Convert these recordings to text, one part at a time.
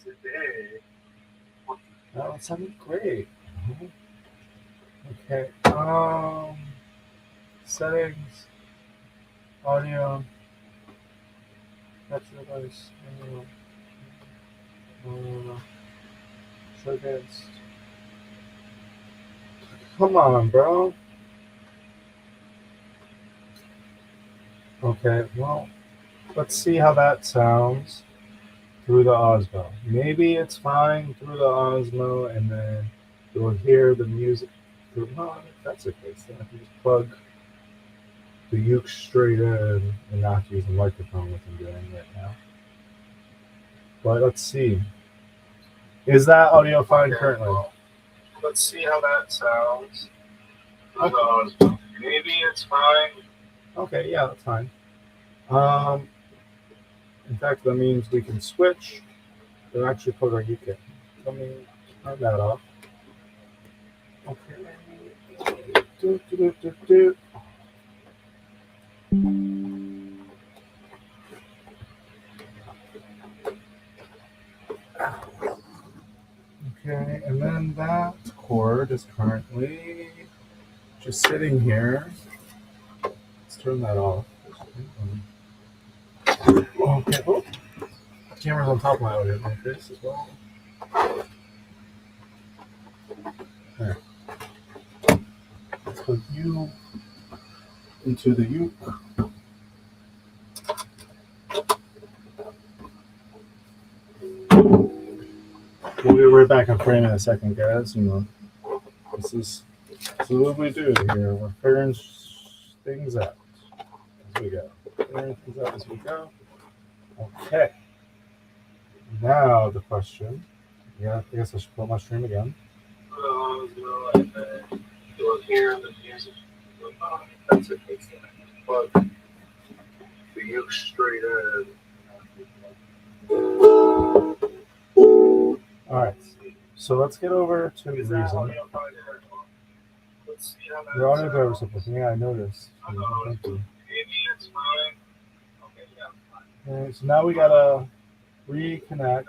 Today. Oh, it sounded great. Okay. Settings, audio, capture device, uh, showcase. Come on, bro. Okay, well, let's see how that sounds through the Osmo. Maybe it's fine through the Osmo, and then you'll hear the music through. No, if that's the case, then I can just plug the uke straight in and not use the microphone, which I'm doing right now. But let's see. Is that audio fine currently? Let's see how that sounds. Okay. Maybe it's fine. Okay, yeah, that's fine. Um, in fact, that means we can switch and actually put our UK. Let me turn that off. Okay. Do. Okay, and then that cord is currently just sitting here. Let's turn that off. Okay. Oh, the camera's on top of my audio interface as well. There. Let's put you into the uke. We'll be right back in frame in a second, guys. This is what we do here. We're figuring things out as we go. Figuring things out as we go. Okay. Now the question. Yeah, I guess I should put my stream again. You'll hear the music. That's it. Plug the uke straight in. Alright, so let's get over to Reason. Your audio driver support. Yeah, I noticed. Thank you. Okay, so now we gotta reconnect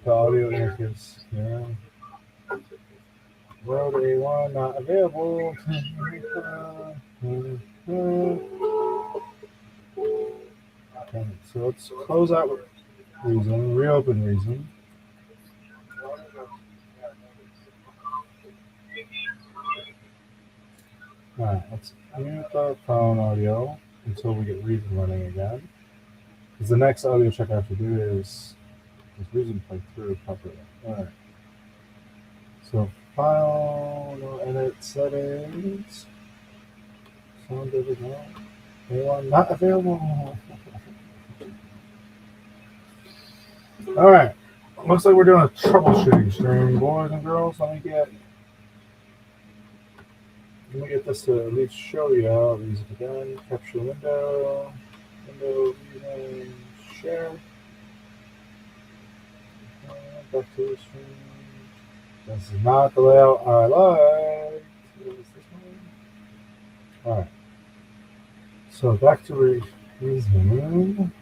the audio interface. Yeah. World A1 not available. Okay, so let's close out Reason, reopen Reason. Alright, let's mute the phone audio until we get Reason running again. Because the next audio check I have to do is Reason play through properly. Alright. So file, no edit settings. Sound original. A1 not available. Alright. Looks like we're doing a troubleshooting stream, boys and girls. Let me get this to at least show you. I'll use it again. Capture window. Using share. Back to the stream. This is not the layout I like. Alright. So back to Reason.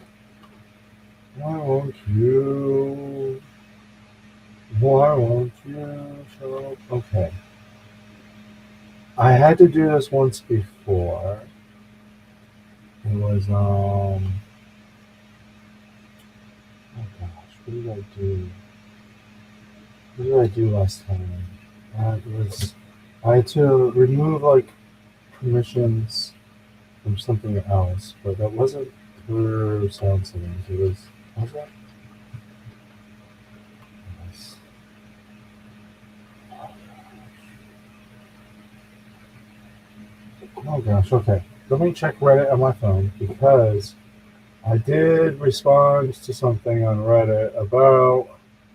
Why won't you show up? Okay. I had to do this once before. It was, oh gosh, what did I do? What did I do last time? I had to remove, permissions from something else, but that wasn't through sound settings. Was that? Yes. Oh gosh, okay. Let me check Reddit on my phone because I did respond to something on Reddit about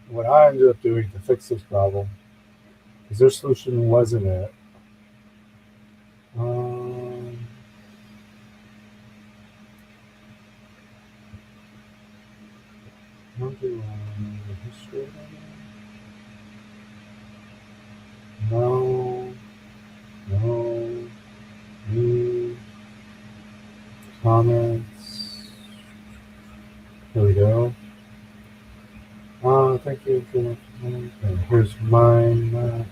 what I ended up doing to fix this problem. Because their solution wasn't it. History? No. New comments. Here we go. Thank you. Okay, here's mine.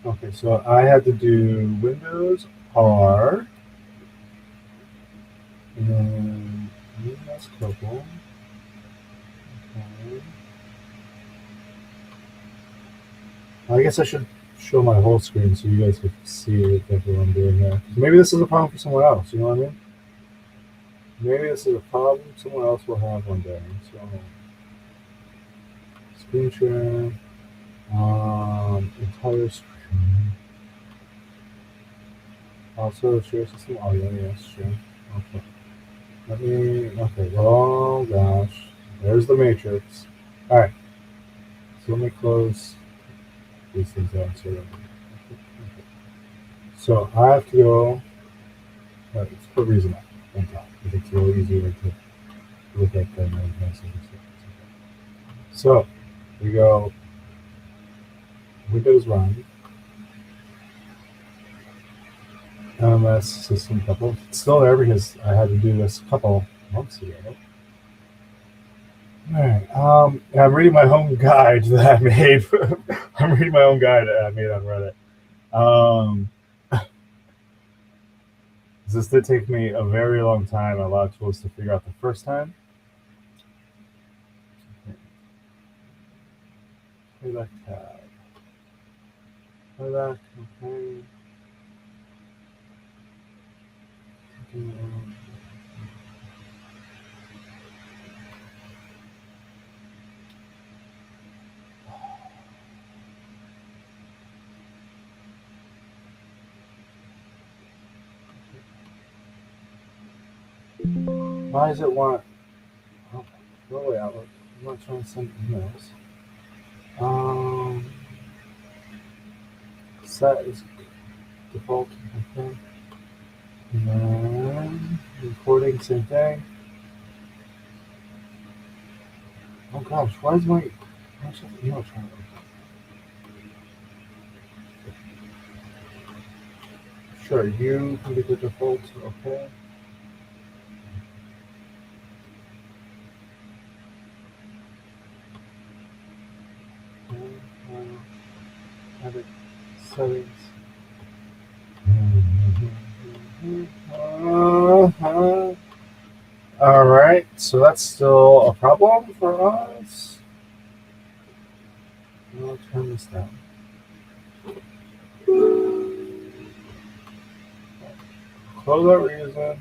Okay, so I had to do Windows R, and then that's couple. Okay. I guess I should show my whole screen so you guys can see exactly what I'm doing here. Maybe this is a problem for someone else. You know what I mean? Maybe this is a problem someone else will have one day. So, screen share, entire screen. Also, share system audio. Yes, sure. Okay. Let me. Okay. Oh gosh, there's the matrix. All right. So let me close these things out. So I have to go. Let's put reason up on top. It's a little easier to look at the messages. So we go Windows Run, LMS system couple. It's still there because I had to do this a couple months ago. All right. I'm reading my own guide that I made. I'm reading my own guide that I made on Reddit. Um, this did take me a very long time and a lot of tools to figure out the first time. Playback tab. Playback. Okay. Why does it want? Oh, go away, Outlook. I'm not trying to send emails. Set is default. Okay. And then recording, same thing. Oh gosh, why is my email trying to? Sure, you can be the default. Okay. Edit settings. All right, so that's still a problem for us. I'll turn this down. Close that reason.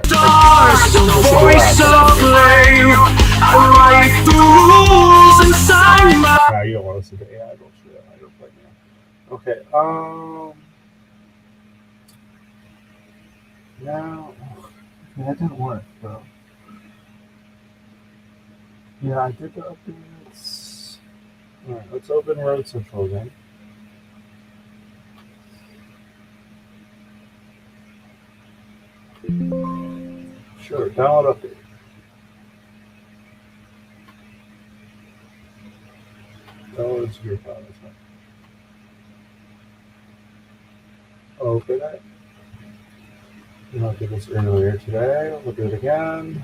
Stars, the voice of flame. I write the rules inside my. Nah, you don't want to listen to AI bullshit. I don't play now. Okay. Now that didn't work, bro. Yeah, I did the updates. All right, let's open Road Central again. Sure, download update. Download secure file. That's fine. Open it. I did this earlier today. We'll do it again.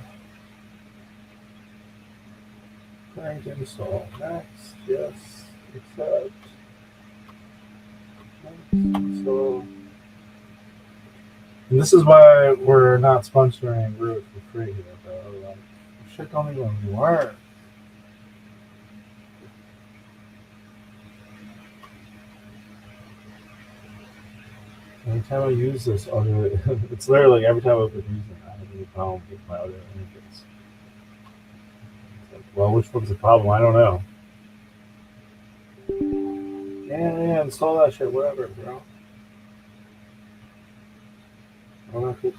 Trying to install. Next. Yes. Accept. Next. So, and this is why we're not sponsoring Root for free here, bro. Like, shit don't even work. Every time I use this other, it's literally every time I open using I have a problem with my other interface. Like, well, which one's the problem? I don't know. Yeah, install that shit, whatever, bro. Okay.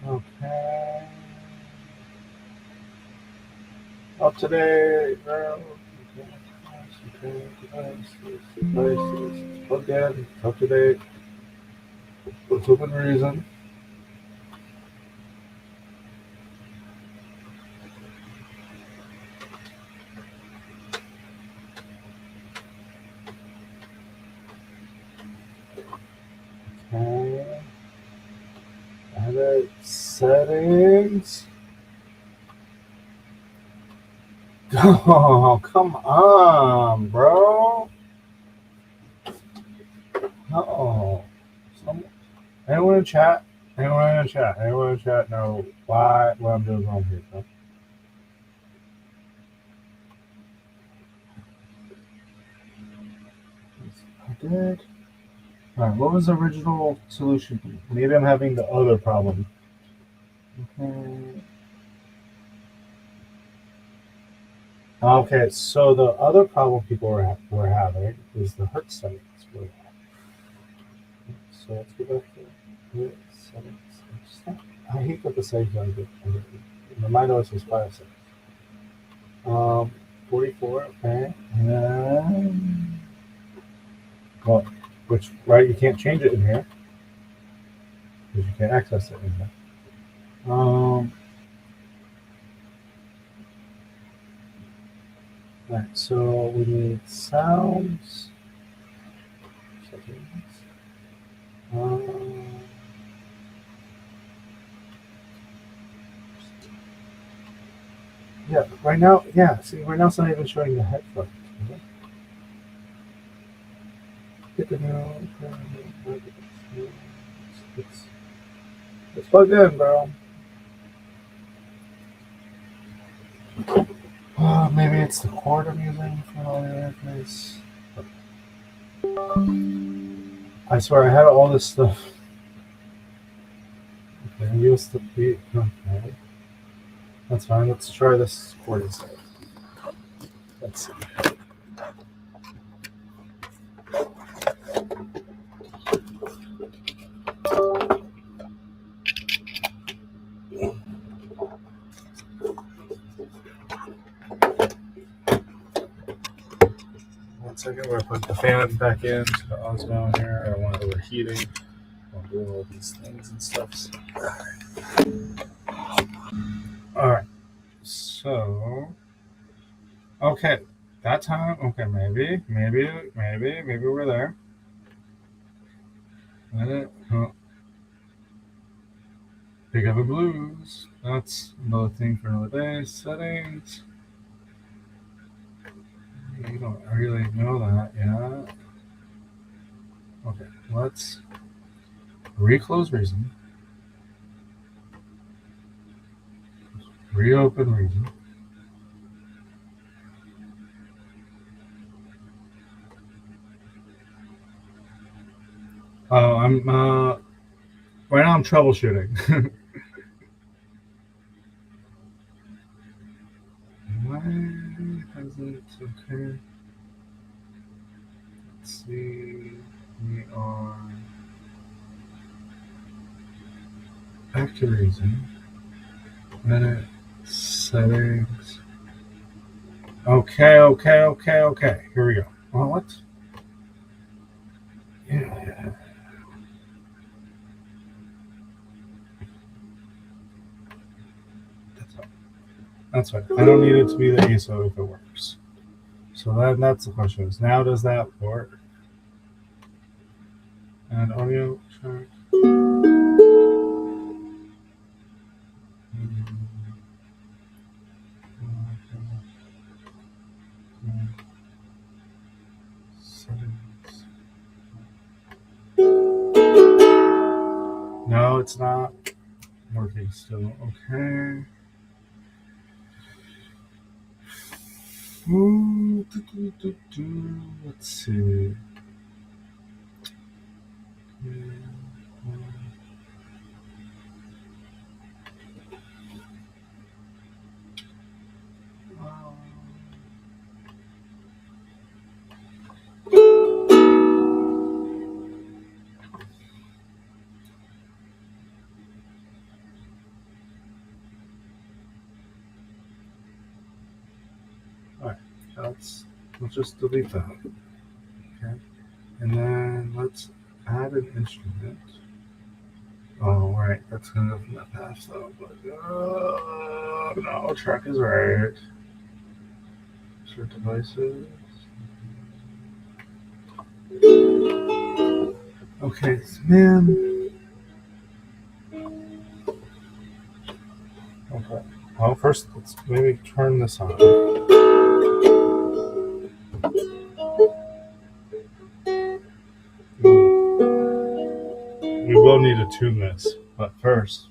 Okay. Up to date, bro. Okay, devices, plugged in, up to date, within reason. Okay. Edit settings. Oh, come on, bro. Oh, some, anyone in chat? Anyone in chat? Anyone in chat know why what I'm doing wrong here, bro? I did. All right. What was the original solution? Maybe I'm having the other problem. Okay. Okay. So the other problem people were having is the hertz settings. So let's go back to hertz settings. I hate that the settings are good. My noise was 5 seconds. 44, okay. And, well, which, right, you can't change it in here because you can't access it in here. Right, so we need sounds. Settings. Yeah, right now, yeah, see, right now it's not even showing the headphones. It's plugged in, bro. Maybe it's the cord I'm using for all the interface. I swear I had all this stuff. Okay, use the beat. Okay. That's fine. Let's try this cord instead. Let's see. One second, we're gonna put the fan back in to the Osmo here. I don't want it overheating while doing all these things and stuff. Alright. So okay. That time, okay, maybe we're there. Pick up a blues. That's another thing for another day. Settings. You don't really know that yet. Okay, let's reclose Reason. Reopen Reason. Oh, I'm right now I'm troubleshooting. Why hasn't okay? Let's see. We are back to Reason. Edit settings. Okay. Here we go. Oh, what? Yeah. That's right. I don't need it to be the ISO if it works. So that's the question. Is now does that work? And audio track. Settings. No, it's not working still. Okay. Let's see. let's just delete that. Okay, and then let's add an instrument. Oh, right, that's gonna go from that path though. But no, track is right. Insert devices. Okay, man. Okay. Well, first let's maybe turn this on. We will need to tune this, but first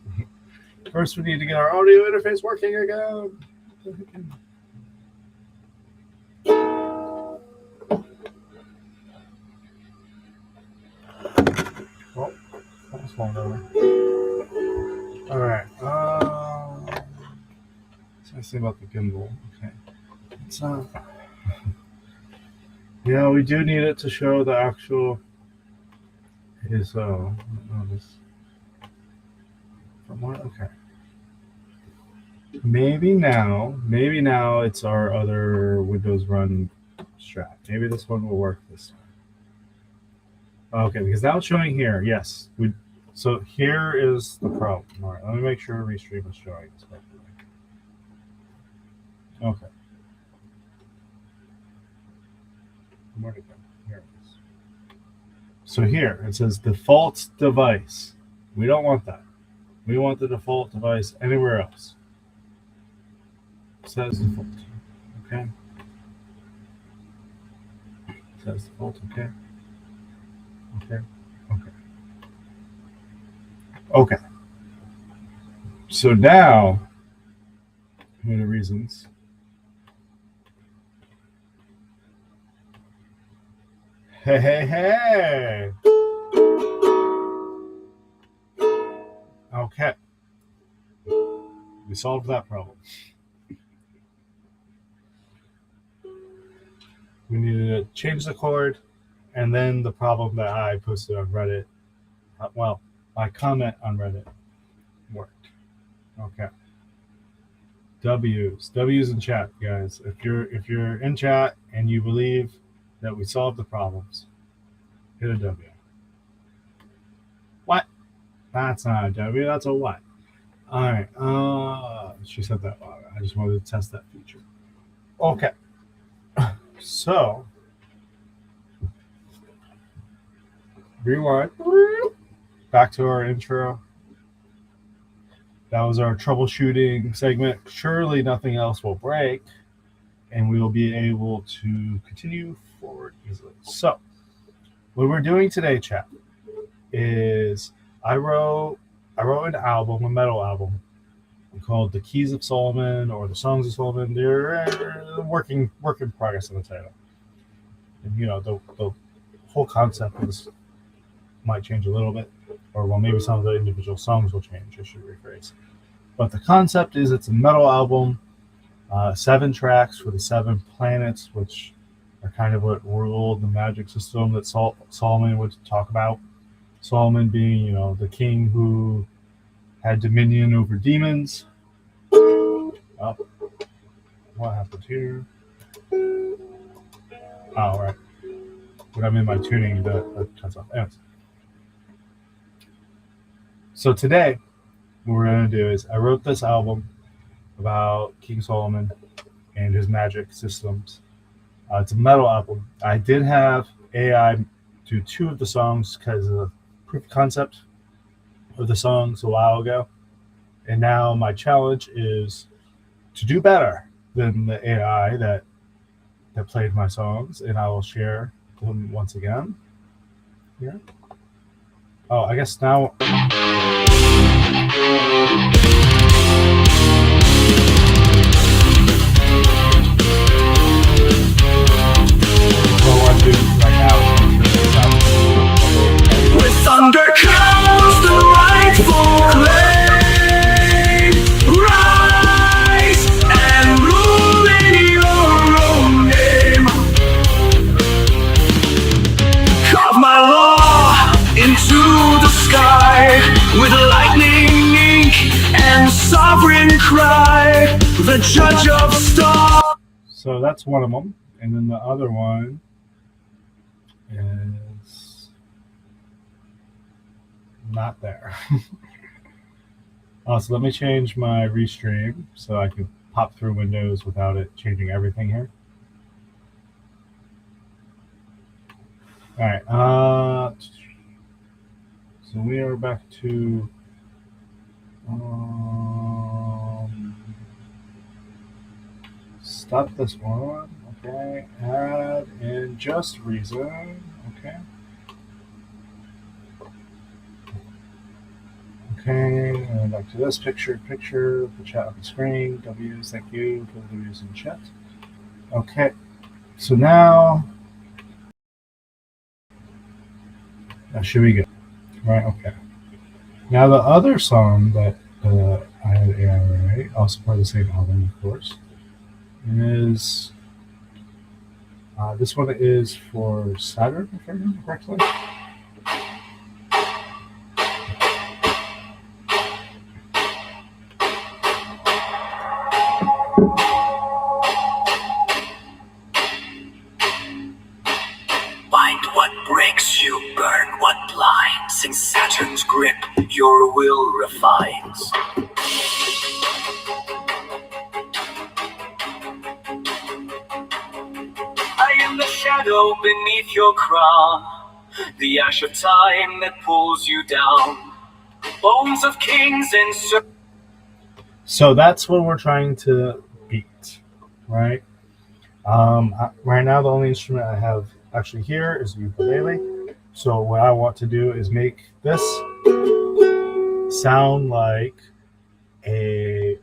we need to get our audio interface working again. Well, that's one over. All right. Let's see about the gimbal. Okay. It's yeah, we do need it to show the actual. Is this from what? Okay. Maybe now it's our other Windows Run strap. Maybe this one will work this time. Okay, because now it's showing here. Yes, so here is the problem. All right, let me make sure Restream is showing this properly. Okay. Where'd it go? Here it is. So here it says default device. We don't want that. We want the default device anywhere else. It says default. Okay. It says default. Okay. Okay. Okay. Okay. So now, here are the reasons. Hey. Okay. We solved that problem. We needed to change the chord, and then the problem that I posted on Reddit, well, my comment on Reddit worked. Okay. W's in chat, guys. If you're in chat and you believe that we solved the problems, hit a W. What? That's not a W. That's a what? All right. She said that. I just wanted to test that feature. Okay. So, rewind. Back to our intro. That was our troubleshooting segment. Surely nothing else will break, and we will be able to continue forward easily. So, what we're doing today, chat, is I wrote an album, a metal album, called The Keys of Solomon or The Songs of Solomon. They're work in progress in the title. And the whole concept of this might change a little bit, or well, maybe some of the individual songs will change. I should rephrase. But the concept is it's a metal album, 7 tracks for the 7 planets, which are kind of what ruled the magic system that Solomon would talk about. Solomon being, the king who had dominion over demons. Oh, what happened here? Oh, right. When I'm in my tuning, that cuts off. Anyways. So today, what we're going to do is I wrote this album about King Solomon and his magic systems. It's a metal album. I did have AI do 2 of the songs because of the proof of concept of the songs a while ago. And now my challenge is to do better than the AI that played my songs, and I will share them once again. Here. Oh, I guess now. What I'm doing right now is make sure that sounds. With thunder comes the rightful claim. Rise and rule in your own name. Carve my law into the sky with lightning, ink, and sovereign cry. The judge of stars. So that's one of them. And then the other one is not there. So let me change my restream so I can pop through windows without it changing everything here. All right. So we are back to stop this one. Okay. Add in just reason. Okay. Okay, and back to this picture, the chat on the screen, W's, thank you for the W's in the chat. Okay, so now should we go? Right, okay. Now the other song that I had AI, also part of the same album, of course, is this one is for Saturn, if I remember correctly. Find what breaks you, burn what blinds. In Saturn's grip, your will refines. I am the shadow beneath your crown, the ash of time that pulls you down. Bones of kings and so that's what we're trying to beat, right? Right now, the only instrument I have actually here is the ukulele. So what I want to do is make this sound like a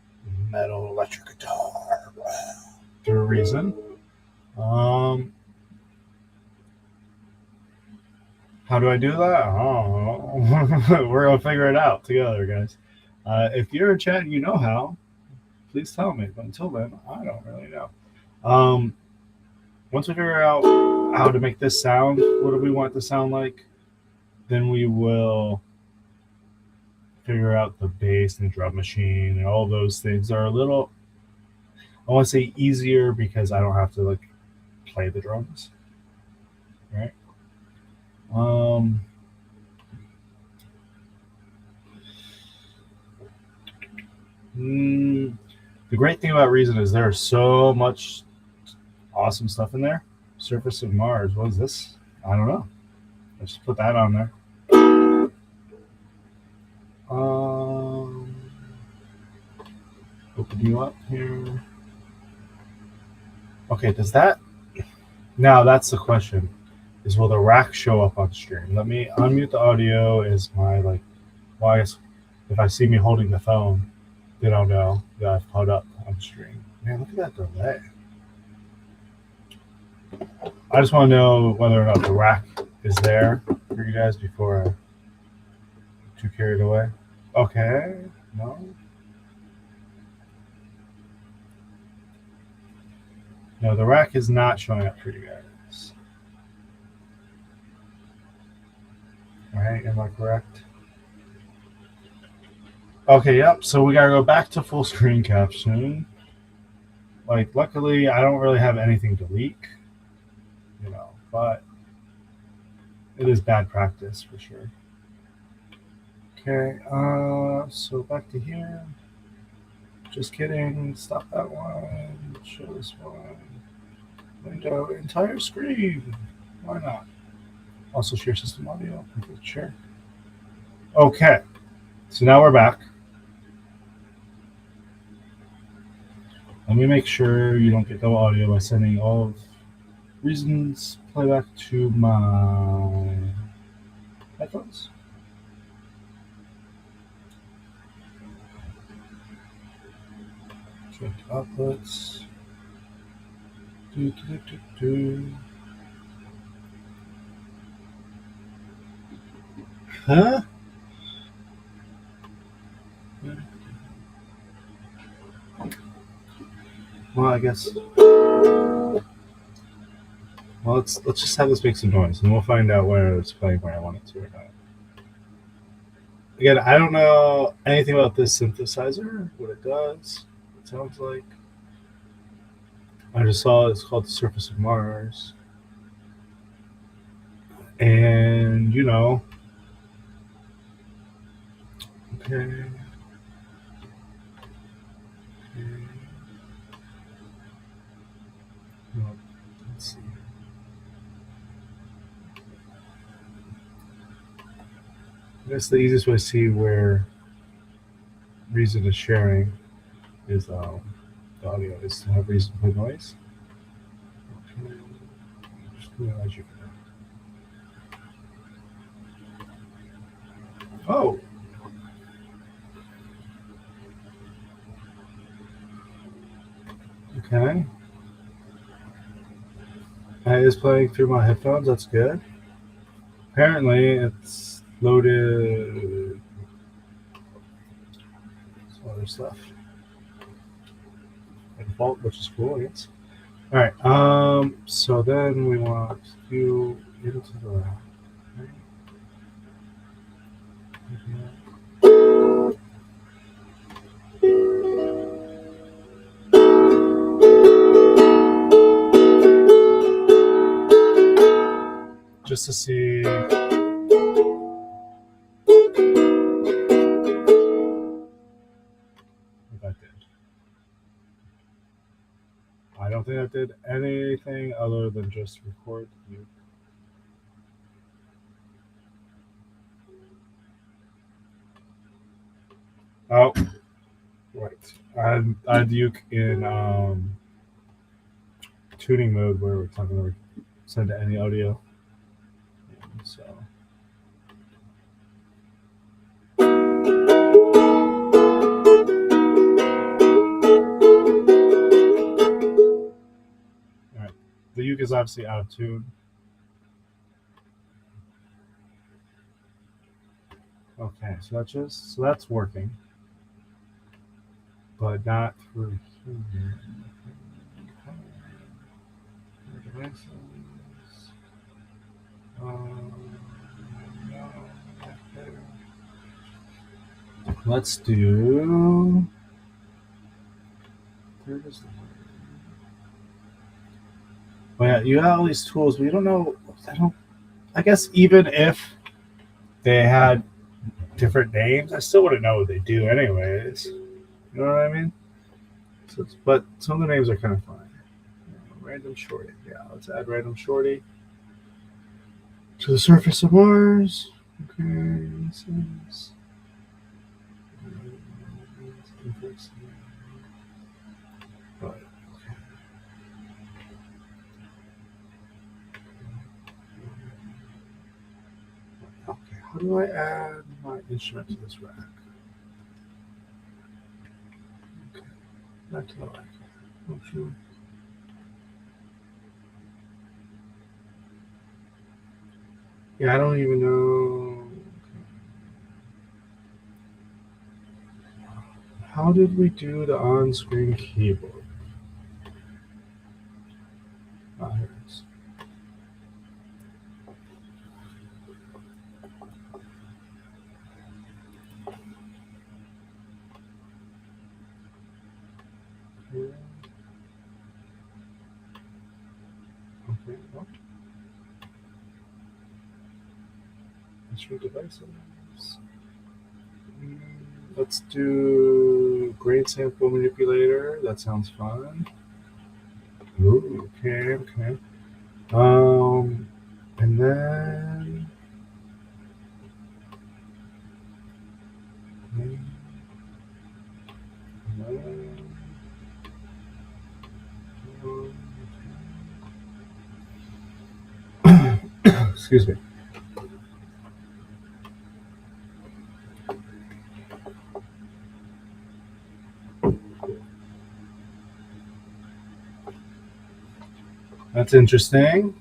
metal electric guitar through reason. How do I do that? Oh, we're gonna figure it out together, guys. If you're in chat, you know how. Please tell me. But until then, I don't really know. Once we figure out how to make this sound, what do we want it to sound like, then we will figure out the bass and the drum machine and all those things are a little, I want to say easier because I don't have to like play the drums, right? The great thing about Reason is there's so much awesome stuff in there. Surface of Mars, what is this? I don't know. Let's just put that on there. Open you up here. Okay, does that? Now that's the question: is will the rack show up on stream? Let me unmute the audio. Is my like, well, I guess if I see me holding the phone, they don't know that I've put up on stream. Man, look at that delay. I just want to know whether or not the rack is there for you guys before I get too carried away. Okay, no. No, the rack is not showing up for you guys. All right, am I correct? Okay, yep. So we gotta go back to full screen caption. Like, luckily, I don't really have anything to leak, you know, but it is bad practice for sure. Okay, so back to here. Just kidding. Stop that one. Show this one. Window, entire screen. Why not? Also share system audio. Share. Okay, so now we're back. Let me make sure you don't get no audio by sending all of Reason's playback to my headphones. Check outputs. Huh? Well, I guess. Well, let's just have this make some noise, and we'll find out where it's playing where I want it to or not. Again, I don't know anything about this synthesizer, what it does, what it sounds like. I just saw it's called The Surface of Mars. And, okay. Okay. Well, let's see. I guess the easiest way to see where Reason is sharing is the audio is to have Reason play noise. Okay. Just realize you can. Oh. Okay. It is playing through my headphones. That's good. Apparently, it's loaded some other stuff by default, which is cool, I guess. All right. So then we want you into the lab. Just to see. What that did. I don't think that did anything other than just record you. Oh, right. I had Uke in tuning mode where we're not going to send any audio. So. All right. The Uke is obviously out of tune. Okay, so that's working, but not through here. Devices. Let's do. There it is. Well, yeah, you have all these tools, but you don't know. I guess even if they had different names, I still wouldn't know what they do, anyways. You know what I mean? But some of the names are kind of fun. Random Shorty. Yeah, let's add Random Shorty to the surface of Mars. Okay, this is. Right. Okay, how do I add my instrument to this rack? Okay, back to the rack. Option. Yeah, I don't even know. How did we do the on-screen keyboard? Ah, here it is. Okay. Oh. Instrument devices. Let's do grain sample manipulator. That sounds fun. Ooh, okay. And then. Excuse me. That's interesting.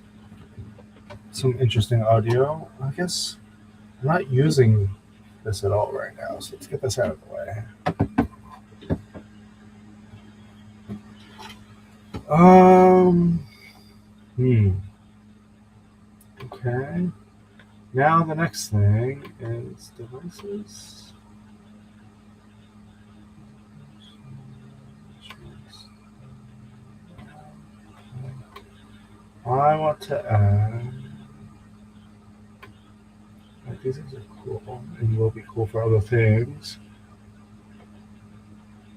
Some interesting audio. I guess I'm not using this at all right now, so let's get this out of the way. Okay. Now the next thing is devices. I want to add. Like, these things are cool and will be cool for other things.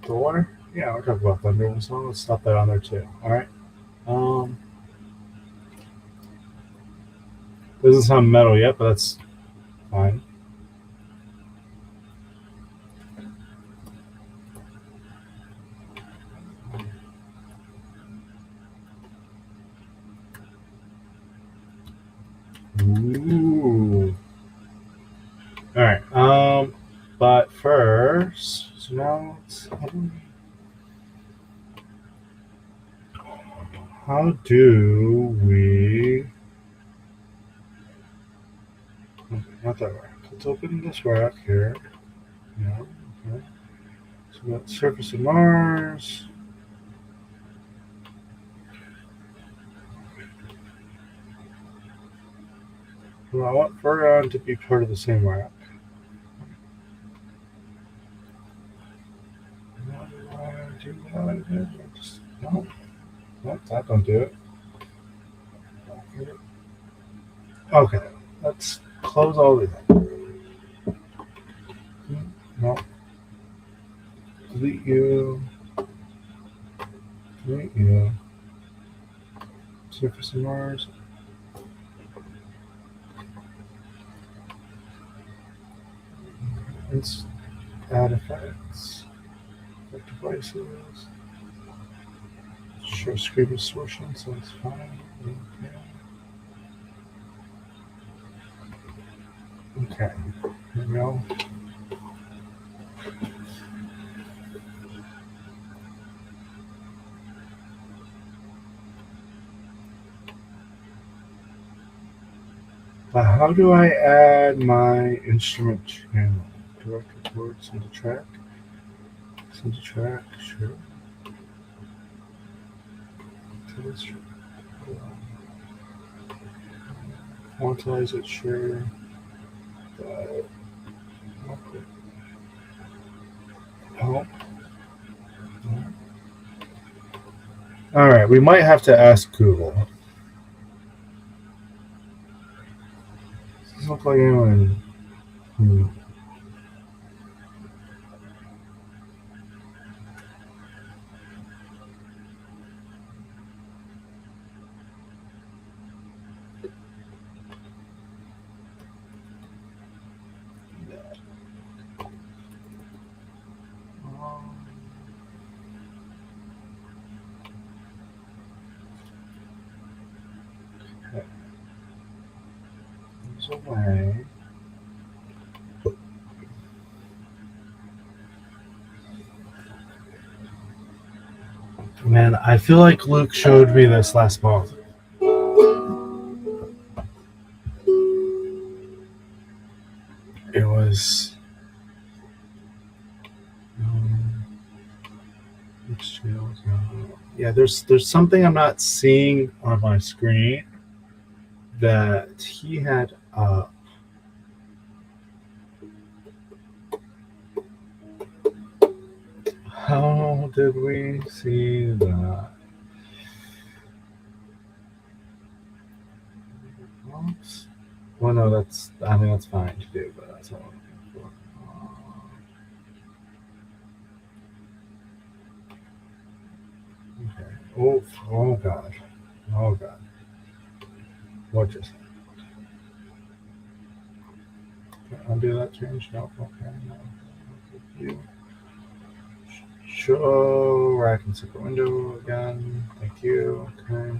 Thor? Yeah, we're talking about Thunder, so let's stop that on there too. Alright. Um, doesn't sound metal yet, but that's fine. Ooh. Alright. But first, so now how do we? Okay, not that rack. Let's open this rack here. Yeah. Okay. So we got surface of Mars. Well, I want Furgon to be part of the same rack. How do I do that? Just, no, that don't do it. Okay, let's close all these. No, delete you. Delete you. Surface of Mars. Let's add effects. Effect devices. Show screen distortion, so it's fine. Okay, here we go. How do I add my instrument channel? Direct report, send to track. Send to track, sure. Quantize it, sure. Help. All right, we might have to ask Google. Does this look like anyone? Okay. There's a way. Man, I feel like Luke showed me this last month. It was yeah. There's something I'm not seeing on my screen that he had up. How did we see that? Oops. Well, no, that's fine to do, but that's all I'm looking for. Okay. Oh God. Oh God. What just happened? Can I undo that change? No. Okay. No. Show rack and separate window again. Thank you. Okay.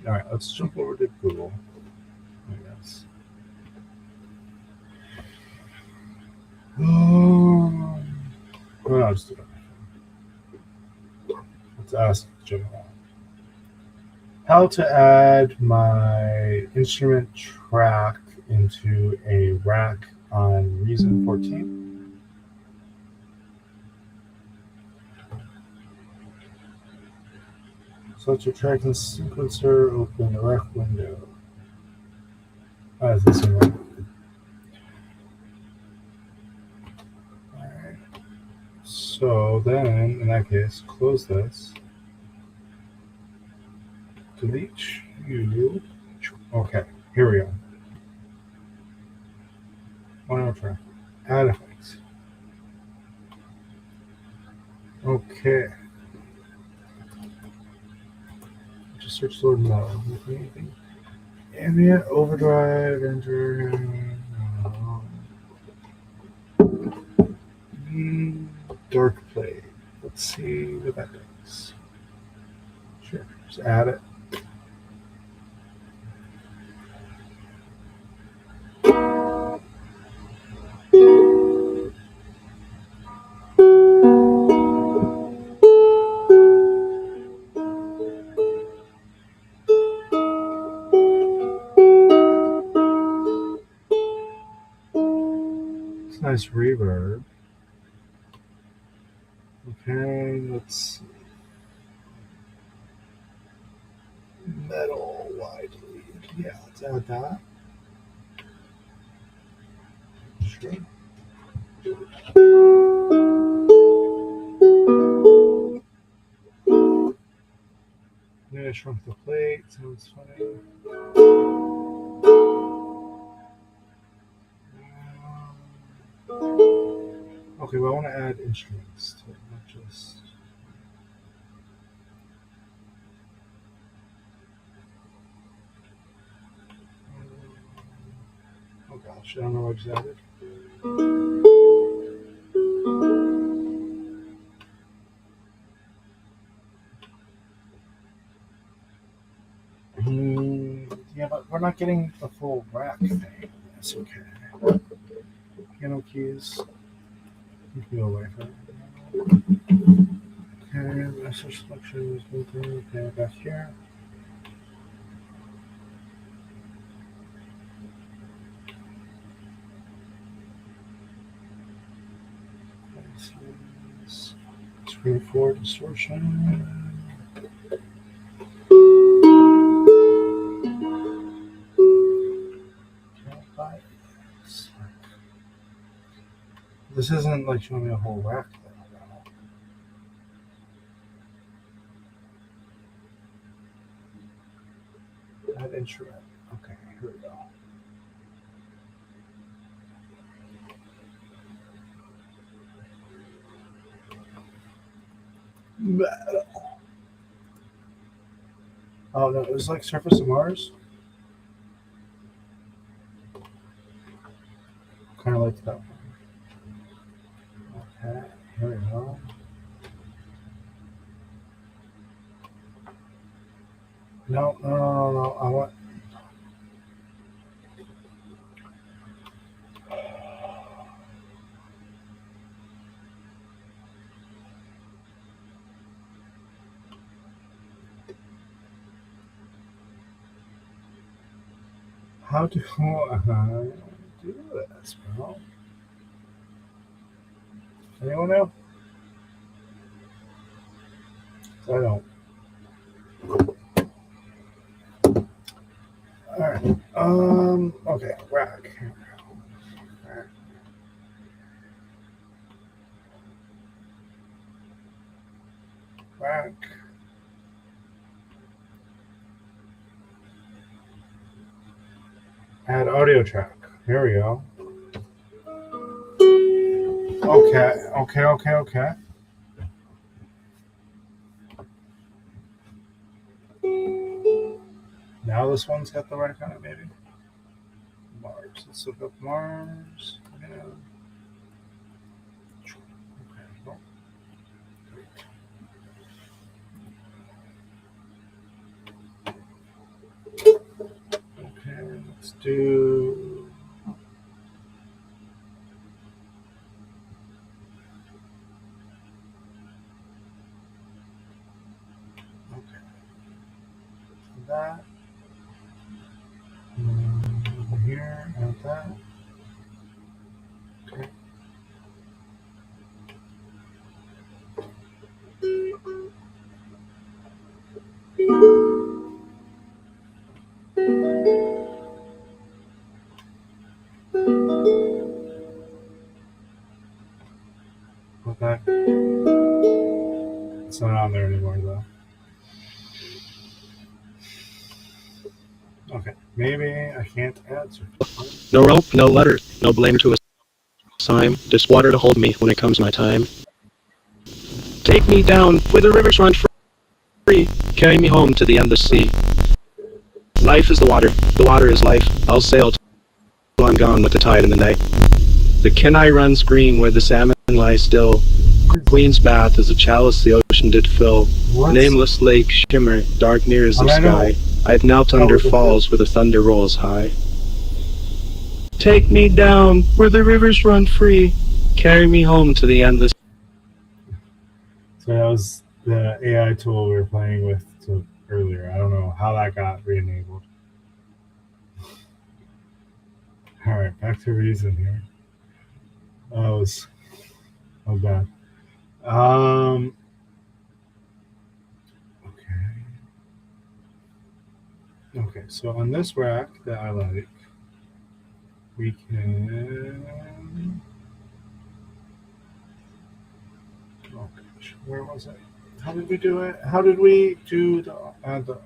All right, let's jump over to Google, I guess. Well, I'll just do it. Let's ask Gemini. How to add my instrument track into a rack on Reason 14. Select your track and sequencer, open the rack window. It's the same one. Alright. So then, in that case, close this. delete you. Okay, here we go. One more try. Add effects. Okay. Just search Lord Metal. Anything? Ambient, overdrive, enter. Dark play. Let's see what that does. Sure, just add it. It's nice reverb. Okay, let's see. Metal wide lead. Yeah, let's add that. Sure. Maybe I shrunk the plate. Sounds funny. Okay, well, I want to add instruments to it, not just. Oh gosh, I don't know what I just added. Yeah, but we're not getting the full rack thing. That's okay. Piano keys. You can go away from it. Okay, master selection is moving. Okay, back here. Screen 4 distortion. This isn't like showing me a whole rack though. Add instrument. Okay, here we go. Metal. Oh no, it was like Surface of Mars. Kind of like that one. Okay, here we go. No. I want. How do I do this, bro? Anyone know? I don't. Alright. Okay, rack. Rack. Add audio track. Here we go. Okay. Now this one's got the rack on it, maybe. Mars. Let's look up Mars. Yeah. Okay, let's do. Okay. That. Over here, and that. Okay. Okay. It's not on there anymore, though. Okay, maybe I can't answer. No rope, no letter, no blame to assign. Just water to hold me when it comes my time. Take me down where the rivers run free. Carry me home to the endless sea. Life is the water is life. I'll sail till I'm gone with the tide in the night. The Kenai runs green where the salmon lie still. Queen's Bath is a chalice the ocean did fill. What? Nameless lake shimmer, dark near as the I know. sky. I've knelt under falls where the thunder rolls high. Take me down where the rivers run free. Carry me home to the endless. So that was the AI tool we were playing with earlier. I don't know how that got re-enabled. All right, back to reason here. That was bad. Okay, so on this rack that I like, we can. Oh gosh, where was it? How did we do it? How did we do the add the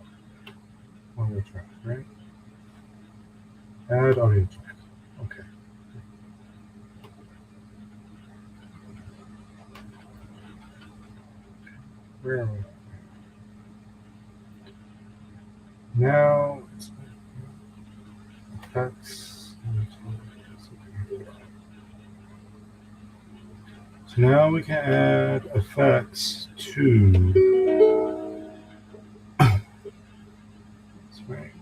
audio track, right? Add audio track. Okay. Where are we? Now effects. So now we can add effects to. That's right.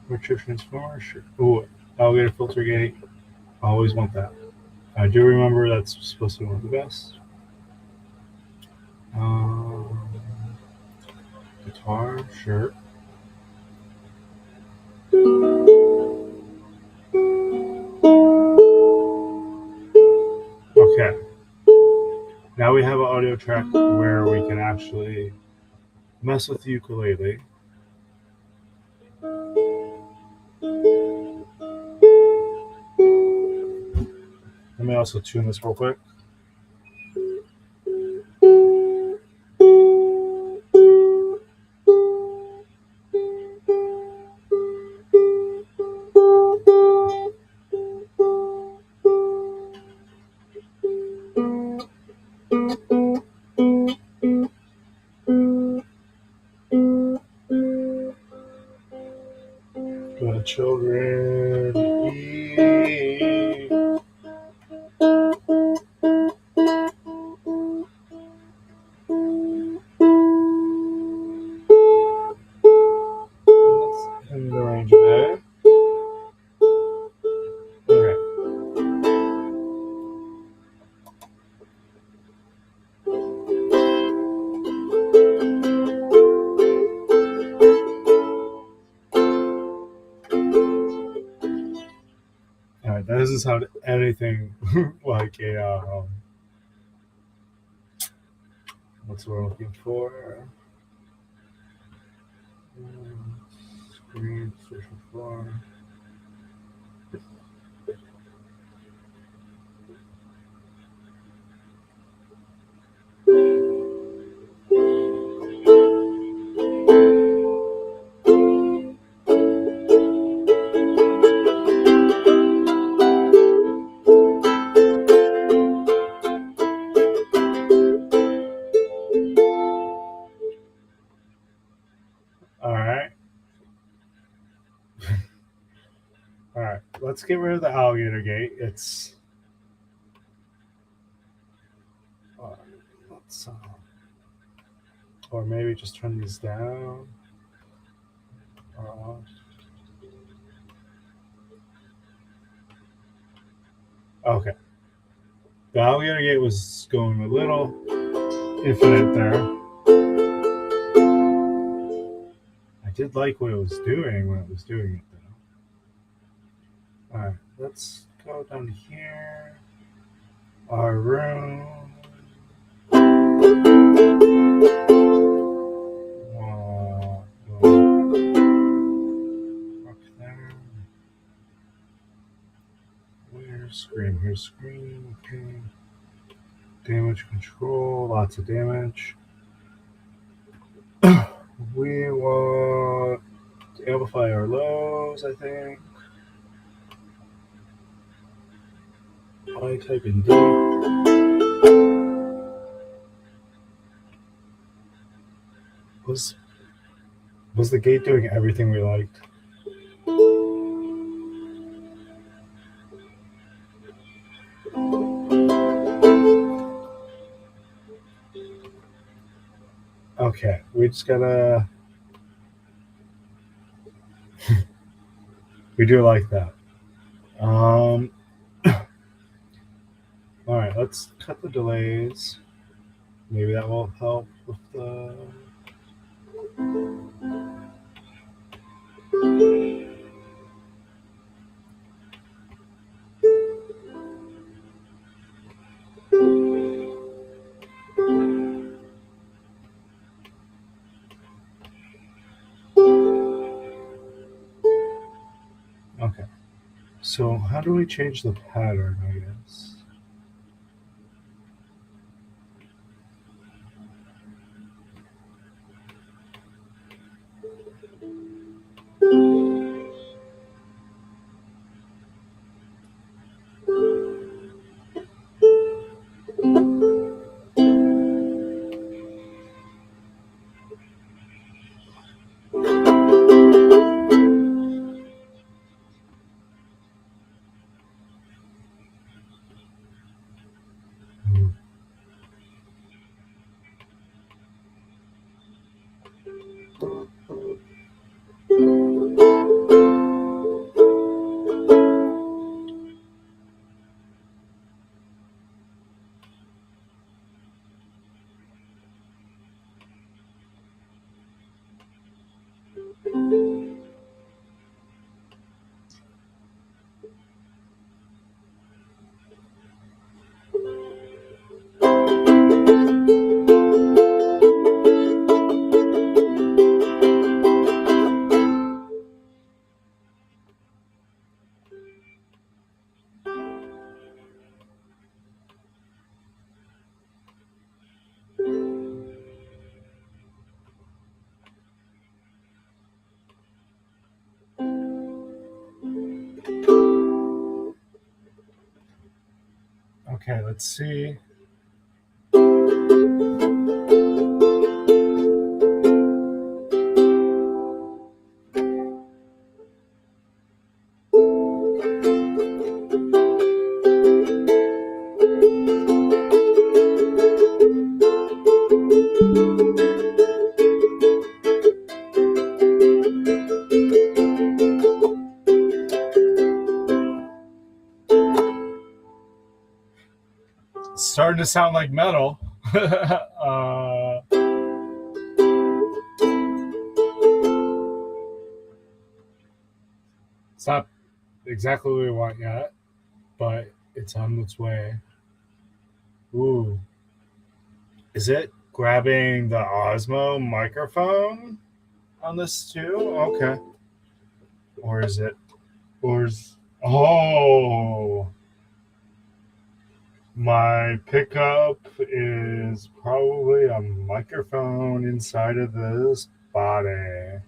Retro transformer. Sure. Oh, alligator filter gate. I always want that. I do remember that's supposed to be one of the best. Guitar, sure. Okay. Now we have an audio track where we can actually mess with the ukulele. Let me also tune this real quick. Good children eat. Let's end the range of that. Okay. All right, that doesn't sound anything like a what's what we're looking for? Screen, social form. All right. All right. Let's get rid of the alligator gate. It's let's or maybe just turn these down. Okay. The alligator gate was going a little infinite there. I did like what it was doing when it was doing it, though. Alright, let's go down here. Our room. Where's screen? Here's screen. Okay. Damage control. Lots of damage. We want To amplify our lows, I think. I type in D. Was the gate doing everything we liked? Okay, we just gotta. We do like that. All right, let's cut the delays. Maybe that will help with the. Okay. So how do we change the pattern, I guess? Hmm. Okay, let's see. It's starting to sound like metal. It's not exactly what we want yet, but it's on its way. Ooh. Is it grabbing the Osmo microphone on this too? Okay. Or is it? Oh, my pickup is probably a microphone inside of this body.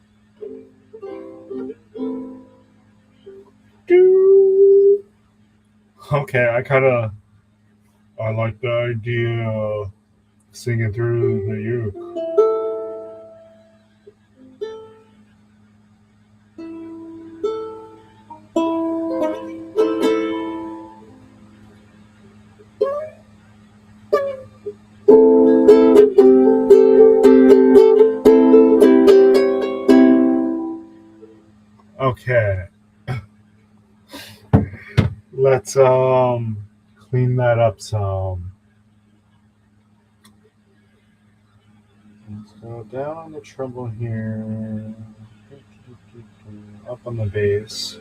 Doo. Okay, I like the idea of singing through the uke. Okay. Let's clean that up some. Let's go down on the treble here. Up on the bass.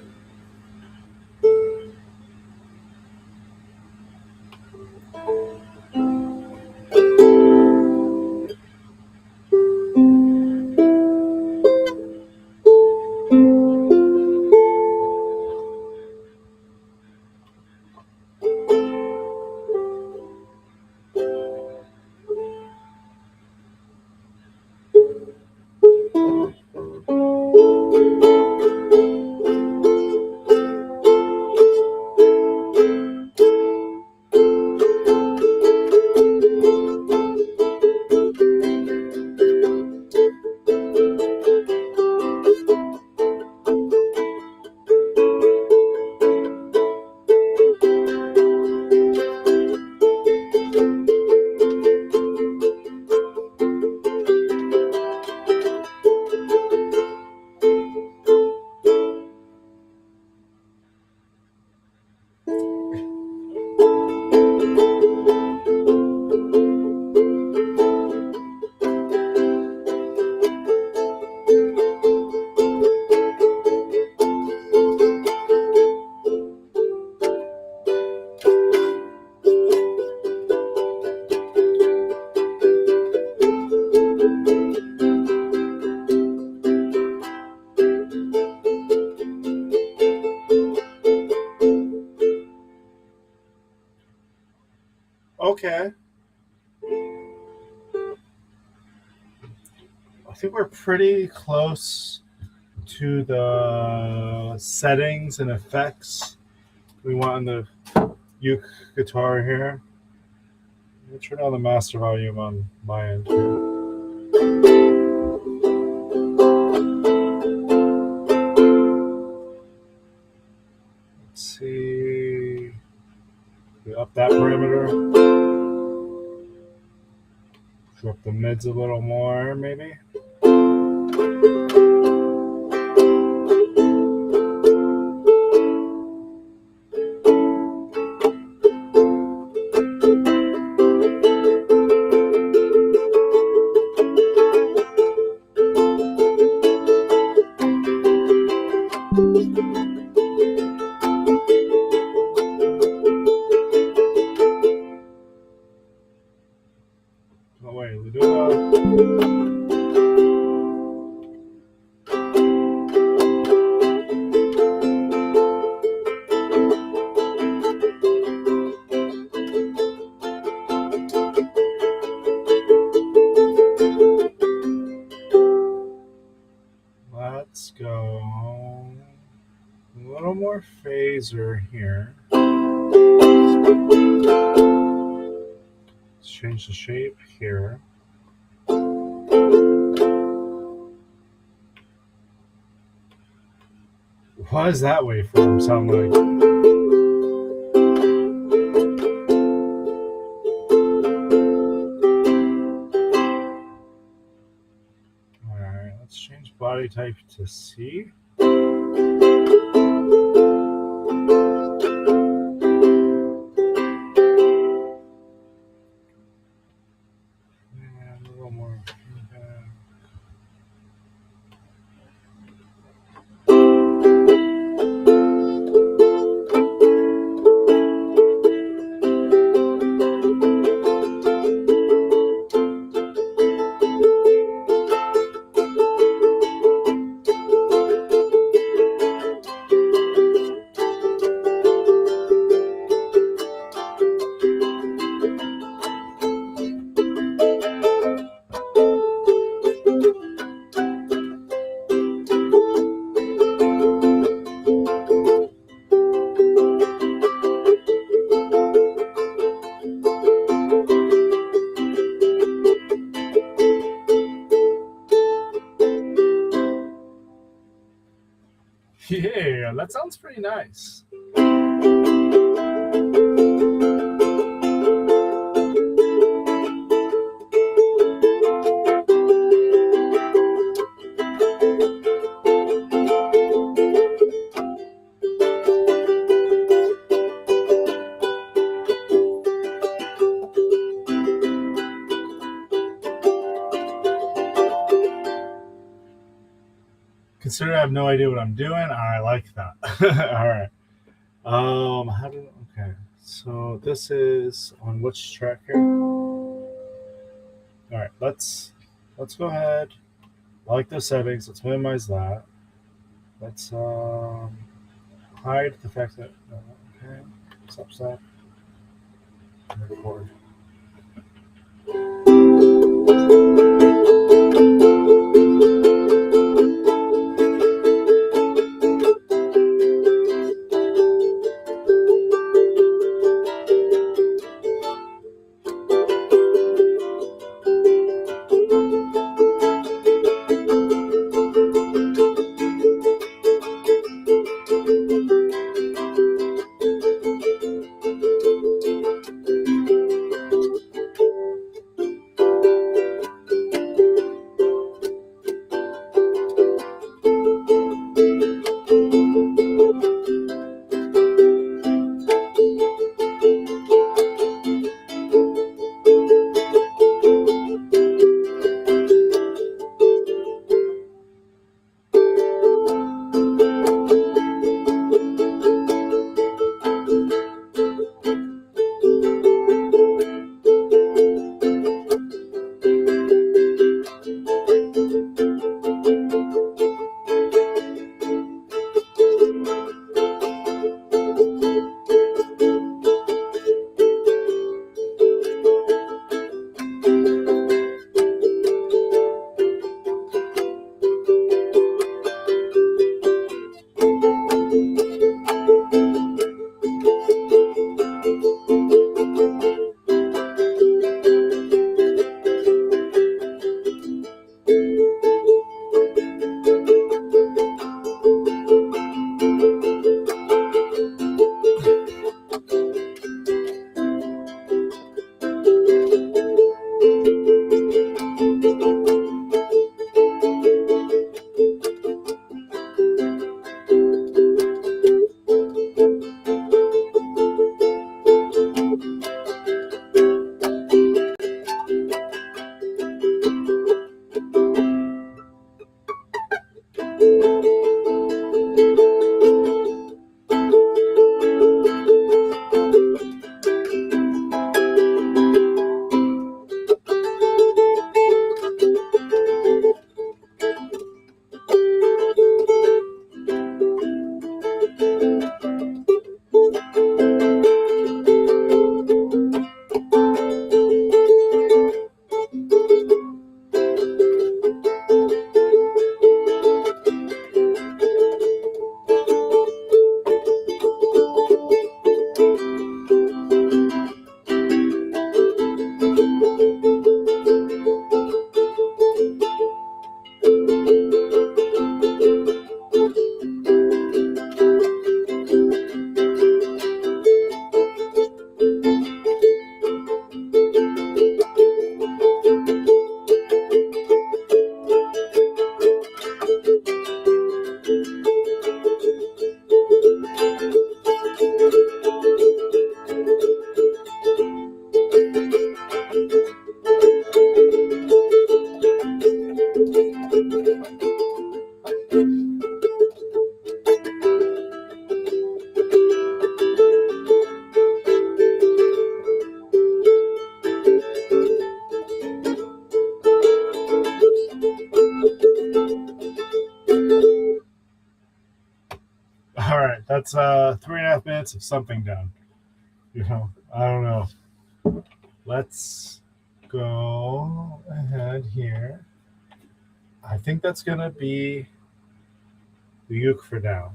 okay. I think we're pretty close to the settings and effects we want on the uke guitar here. Let me turn on the master volume on my end here. Let's see. We up that parameter. Drop the mids a little more, maybe. Oh wait, we do let's go a little more phaser here. Let's change the shape here. What does that waveform sound like? Alright, let's change body type to C. And a little more feedback. Yeah, that sounds pretty nice. Considering I have no idea what I'm doing, I like that. All right. Okay. So this is on which track here? All right. Let's go ahead. I like those settings. Let's minimize that. Let's hide the fact that okay. Stop. Record. That's 3.5 minutes of something done. I don't know. Let's go ahead here. I think that's gonna be the uke for now.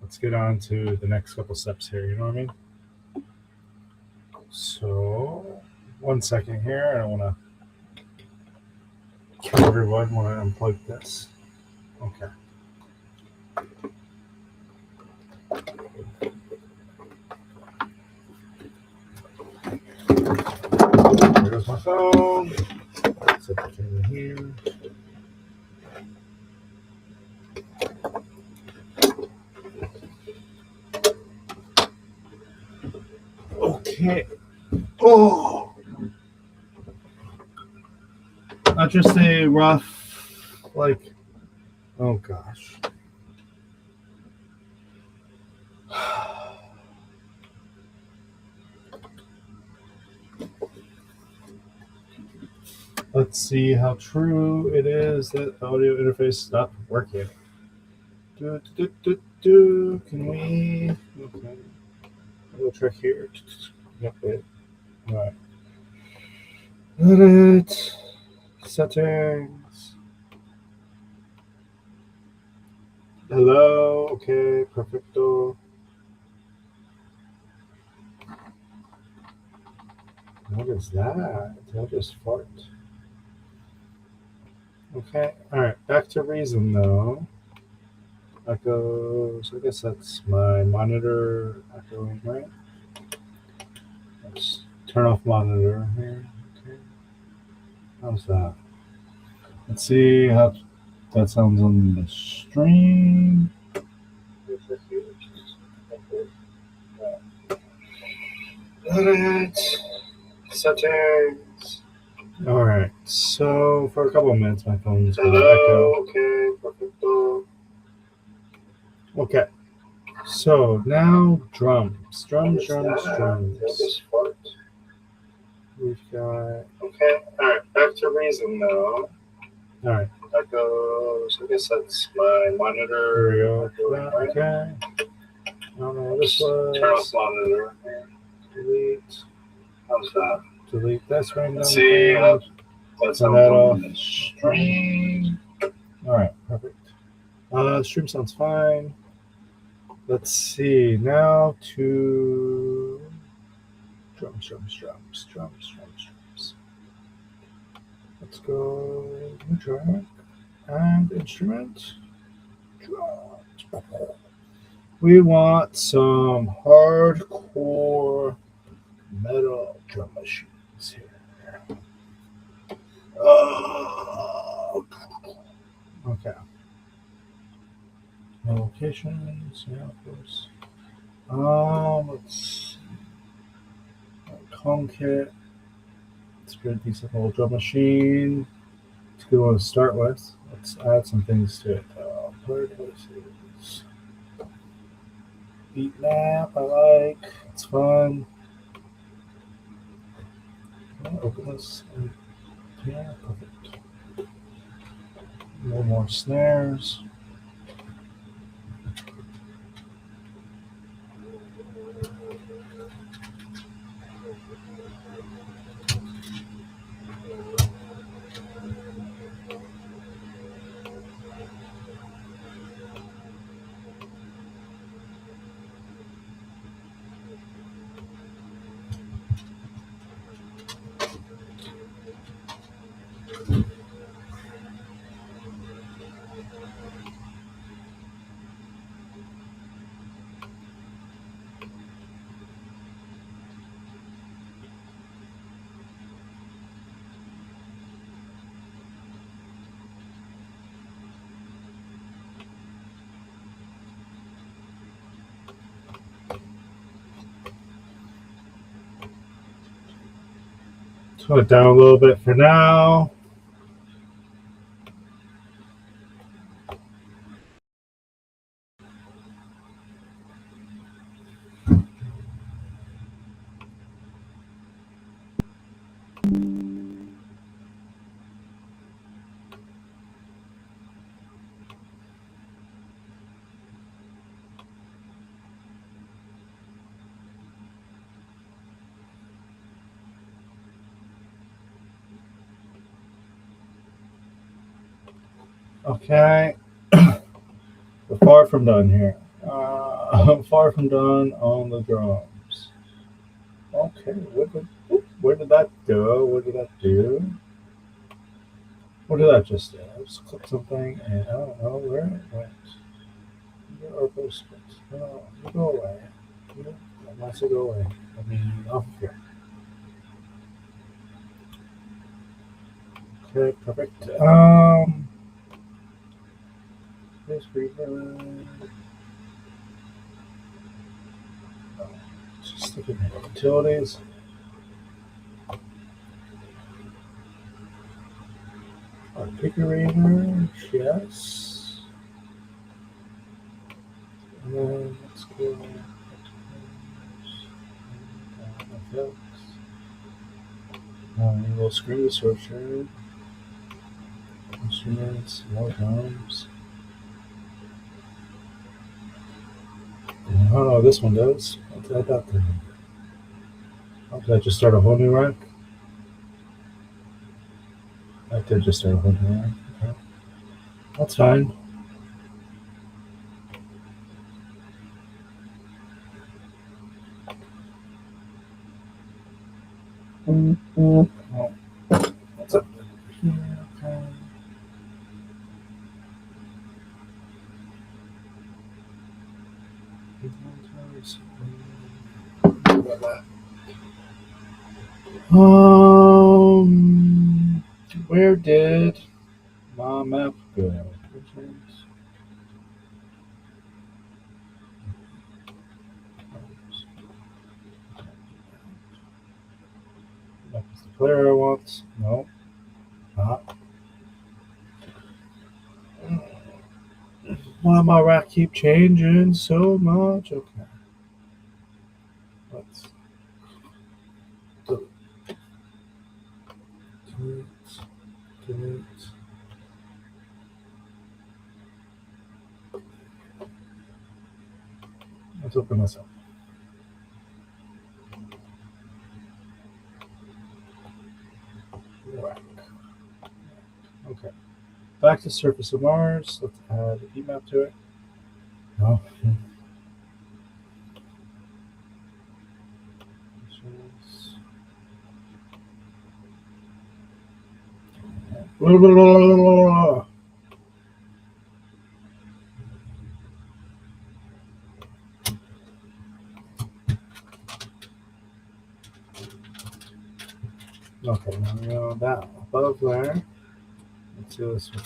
Let's get on to the next couple steps here. You know what I mean? So, 1 second here. I don't want to kill everyone when I unplug this. Okay. There goes my phone. Set the camera here. Okay. Oh, not just a rough, oh gosh. Let's see how true it is that the audio interface stopped working. Can we? Okay. We'll check here. Yep, wait. All right. Edit. Settings. Hello. Okay. Perfecto. What is that? Did I just fart? Okay. All right. Back to reason though. Echoes. I guess that's my monitor echoing, right? Let's turn off monitor here. Okay. How's that? Let's see how that sounds on the stream. Edit. Settings. All right. So for a couple of minutes, my phone's going to echo. Okay. Perfecto. Okay. So now drums. Drums. We've got. Okay. All right. Back to reason though. All right. Echoes. I guess that's my monitor. Here we go. Okay. I don't know what this was. Turn off monitor. Delete. How's that? Delete this random. Let's see. Let's turn that off. Stream. All right. Perfect. Stream sounds fine. Let's see. Now to drums. Let's go new track and instrument. Drums. We want some hardcore metal drum machines here. Oh. Okay. No locations. Yeah, of course. Let's see. HomeKit. It's a good, decent little drum machine. It's a good one to start with. Let's add some things to it. Places. Beat map, I like. It's fun. Open this. Yeah, perfect. No more snares. Tone it down a little bit for now. Okay, we're far from done here. I'm far from done on the drums. Okay, where did that go? What did that do? What did that just do? I just clicked something and I don't know where it went. Where are those spots? No, you go away. You wants to go away. I mean, off here. Okay, perfect. This reverb. Just stick it in utilities. Configurator, yes. And then let's go effects. We'll screen distortion, instruments, more drums. Oh no, this one does. Let's add that thing. Oh, did I just start a whole new rack? I did just start a whole new rack. Okay. That's fine. Oh, what's up here? Okay. Where did my map go? That was the player I want. No, not. Why my rack keep changing so much? Okay. Let's delete. Let's open this up. Rack. Okay. Back to surface of Mars. Let's add a heat map to it. No. Blah, blah, blah, blah, blah. Okay, now we go down above there. Let's do this one.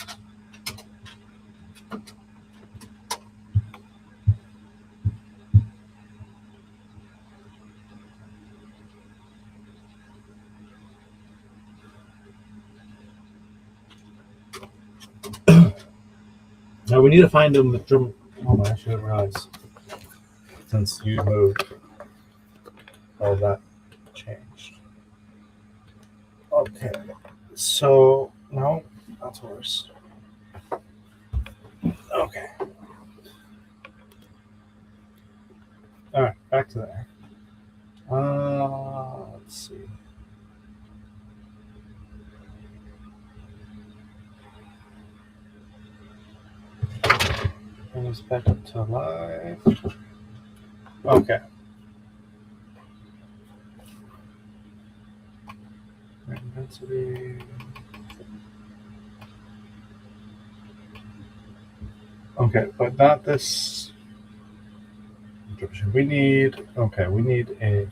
Now we need to find them with drum. Oh, I should have realized. Since you moved, all that changed. Okay, so no, that's worse. Okay. All right, back to there. Let's see. Bring us back up to live. Okay. Density. Okay, but not this. We need. Okay, we need a.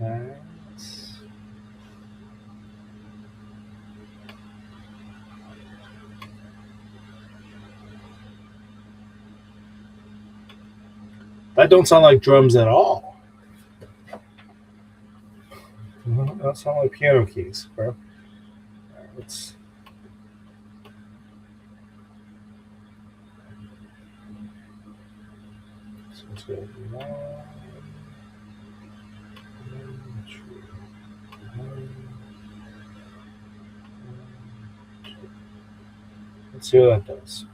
Okay. That don't sound like drums at all. That sound like piano keys, bro. All right, let's. So let's go 1, 2. Let's see what that does.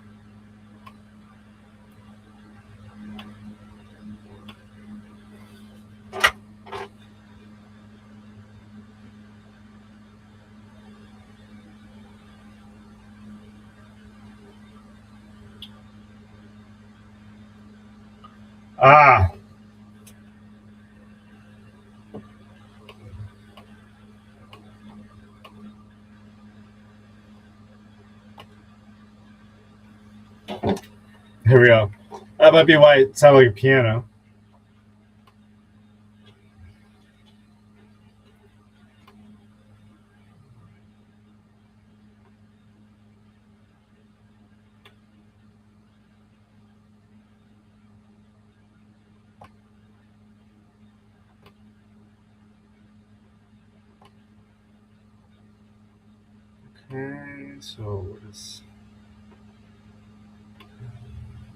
Ah, here we go. That might be why it sounded like a piano. Okay, so what is.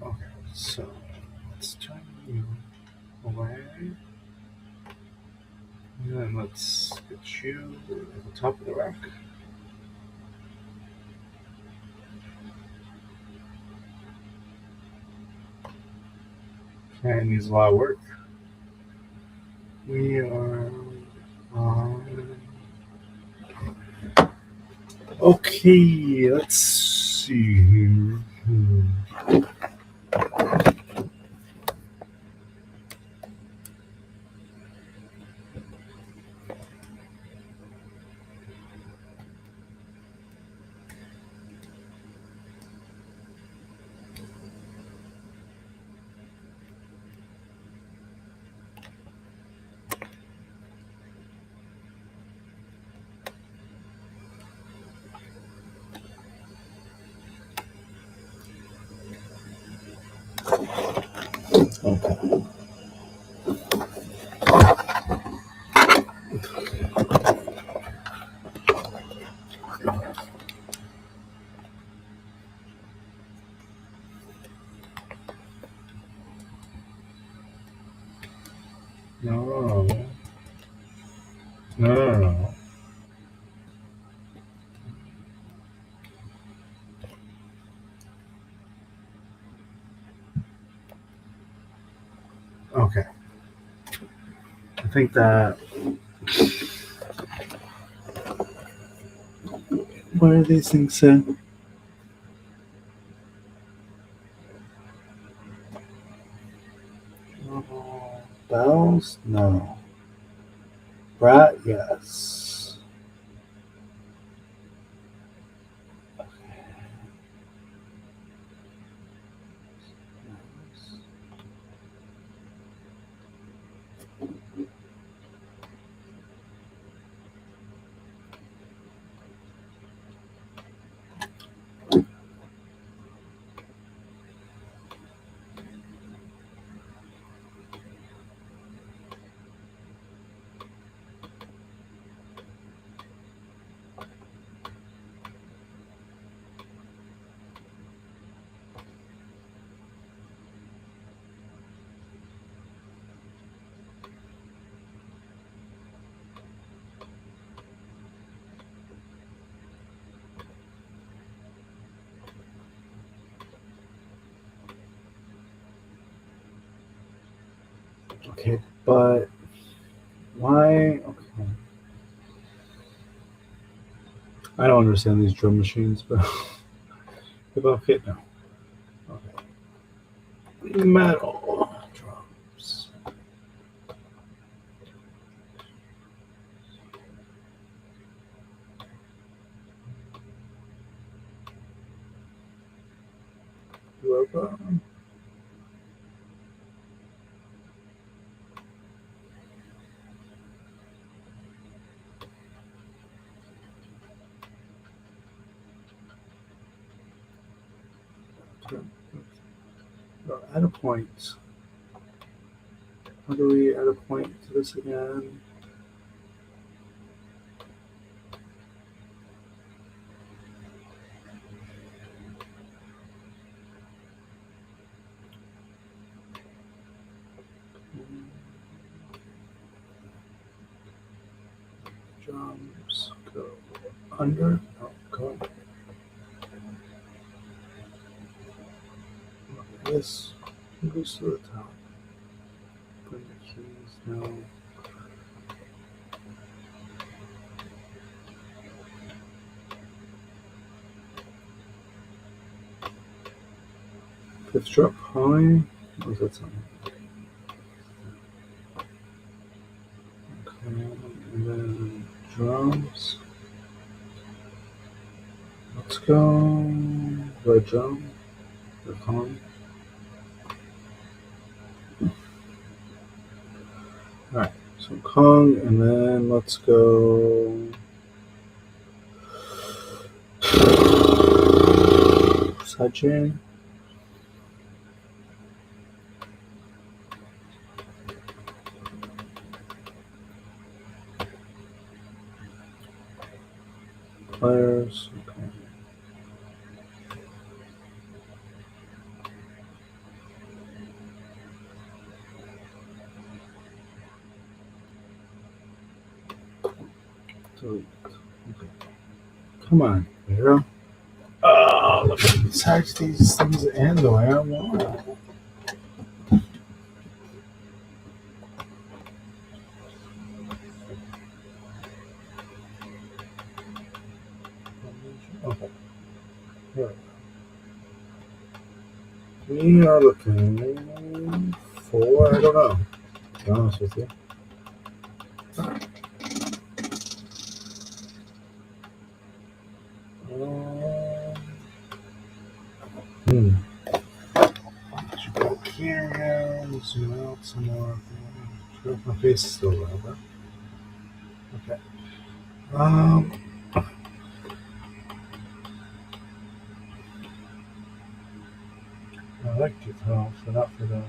Okay, so let's turn you away. And then let's get you at the top of the rack. Okay, needs a lot of work. We are on. Okay, let's see here. Okay. No, no. Okay. I think that. What are these things say? Bells? No. Brat? Yes. Okay, but why? Okay. I don't understand these drum machines, but okay now. Okay. Metal drums. Rubber. Add a point. How do we add a point to this again? Drums go under. Oh, go. This goes to the top. Bring the keys now. Fifth drop high. What does that sound? drums. Let's go red drum, the Kong. Alright, so Kong, and then let's go sidechain. Players, okay. Delete. Okay. Come on, hero. Oh, look at these sides, these things end the way I want. Okay. Here we go. We are looking for, I don't know, to be honest with you. Should go here again, zoom out some more. Sure, my face is still around, huh? Okay. I like guitar, but not for those.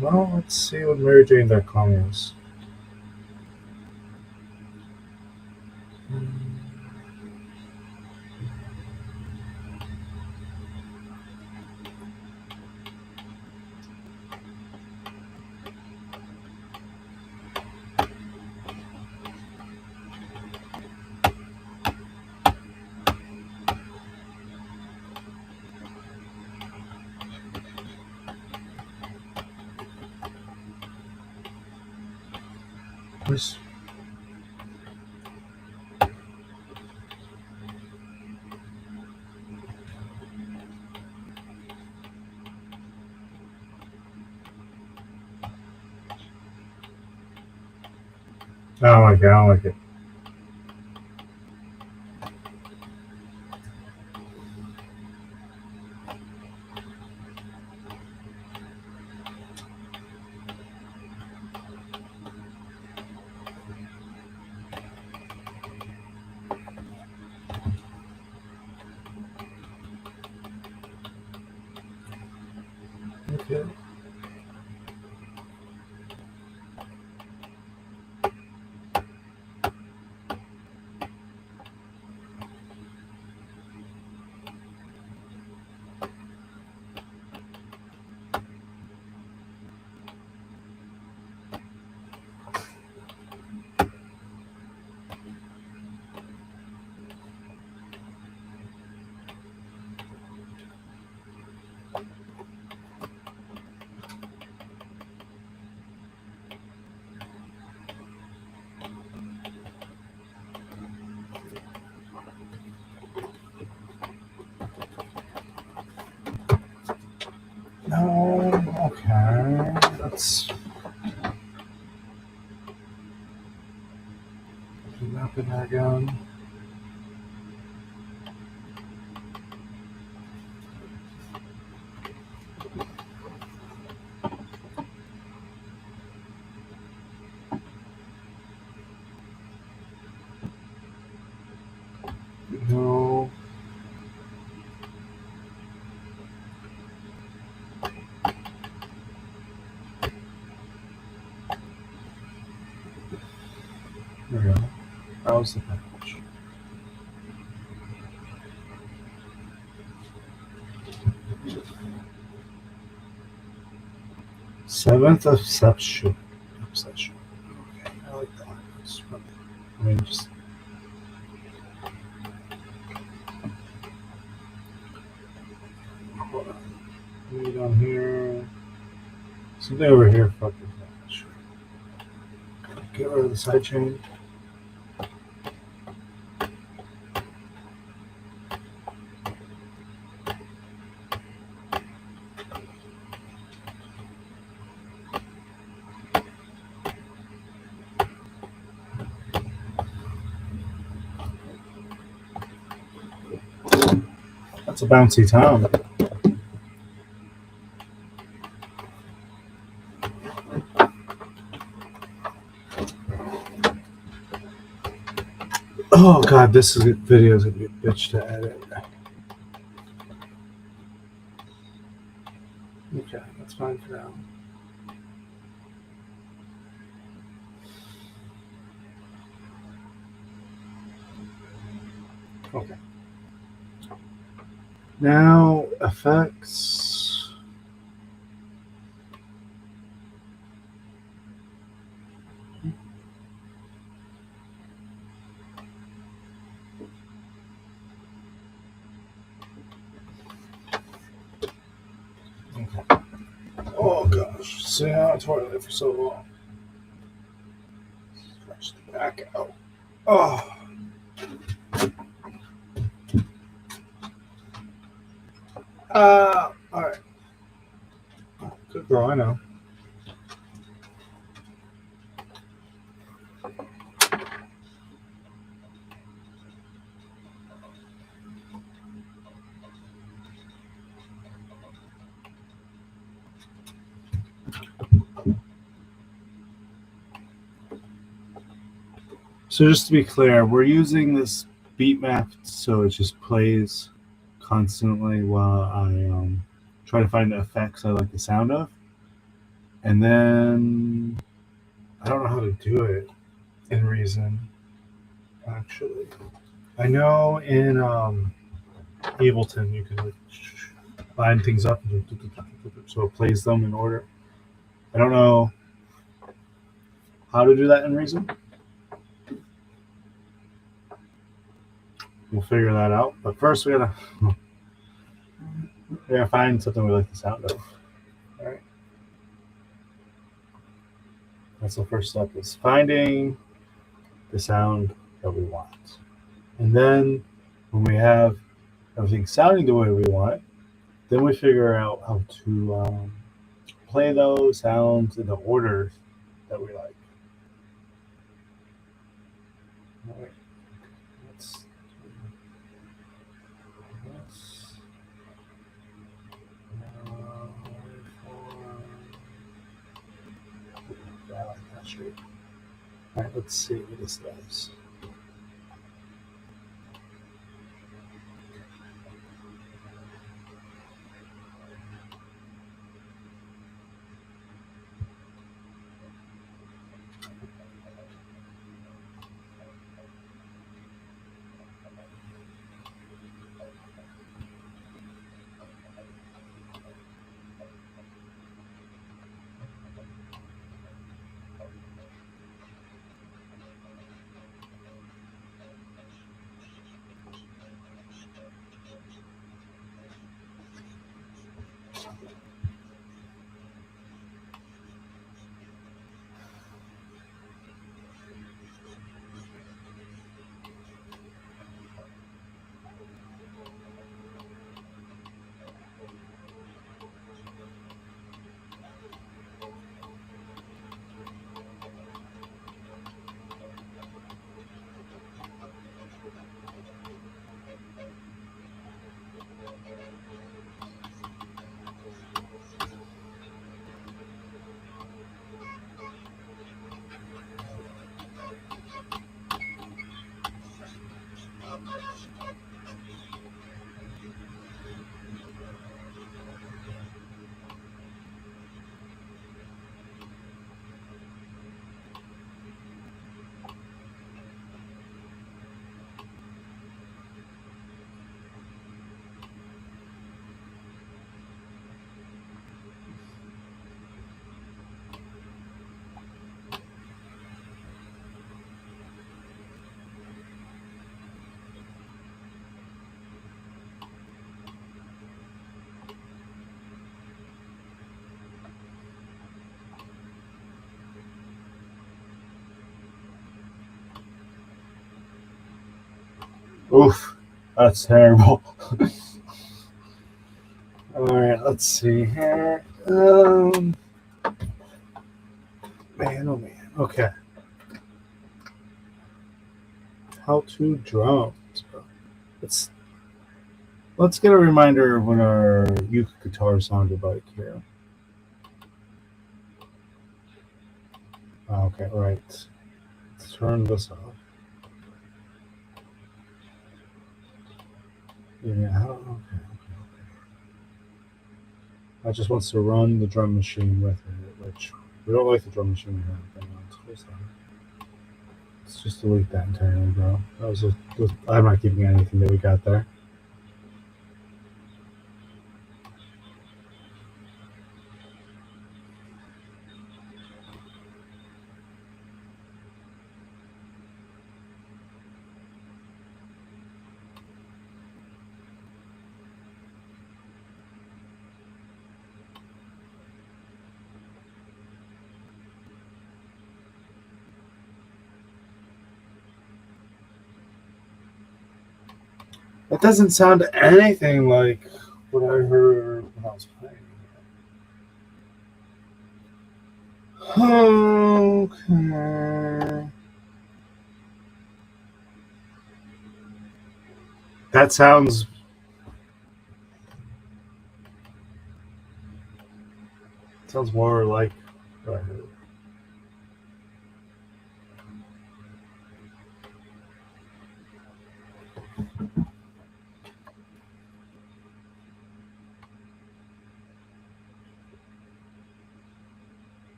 Well, let's see what MaryJane.com is. Where's I don't like it. I don't like it. Okay. No, okay. Let's zoom up in there again. No. There we go. Browse the page. Seventh obsession. Obsession. Okay, I like that. I mean, just. Hold on. Maybe down here. Something over here. Fuck is that? Sure. Get rid of the sidechain. It's a bouncy town. Oh god, this video is gonna be a bitch to edit. Okay, that's fine for now. Okay. Now, effects. Okay. Oh gosh, sitting on a toilet for so long. Stretch the back out. Oh. Alright. Good girl, I know. So just to be clear, we're using this beat map so it just plays constantly while I try to find the effects I like the sound of. And then I don't know how to do it in Reason, actually. I know in Ableton you can like line things up so it plays them in order. I don't know how to do that in Reason. We'll figure that out. But first we gotta find something we like the sound of. Alright. That's the first step, is finding the sound that we want. And then when we have everything sounding the way we want, then we figure out how to play those sounds in the order that we like. All right. Let's do this. I like that shape. All right, let's see what this does. Oof, that's terrible. All right, let's see here. Man, oh man. Okay. How to drums, bro. Let's Let's get a reminder of when our uke guitar sounded like here. Okay, right. Let's turn this off. Yeah, okay. I just wants to run the drum machine with it, which we don't like the drum machine here. Let's just delete that entirely, bro. I'm not keeping anything that we got there. It doesn't sound anything like what I heard when I was playing. Okay. That sounds more like what I heard.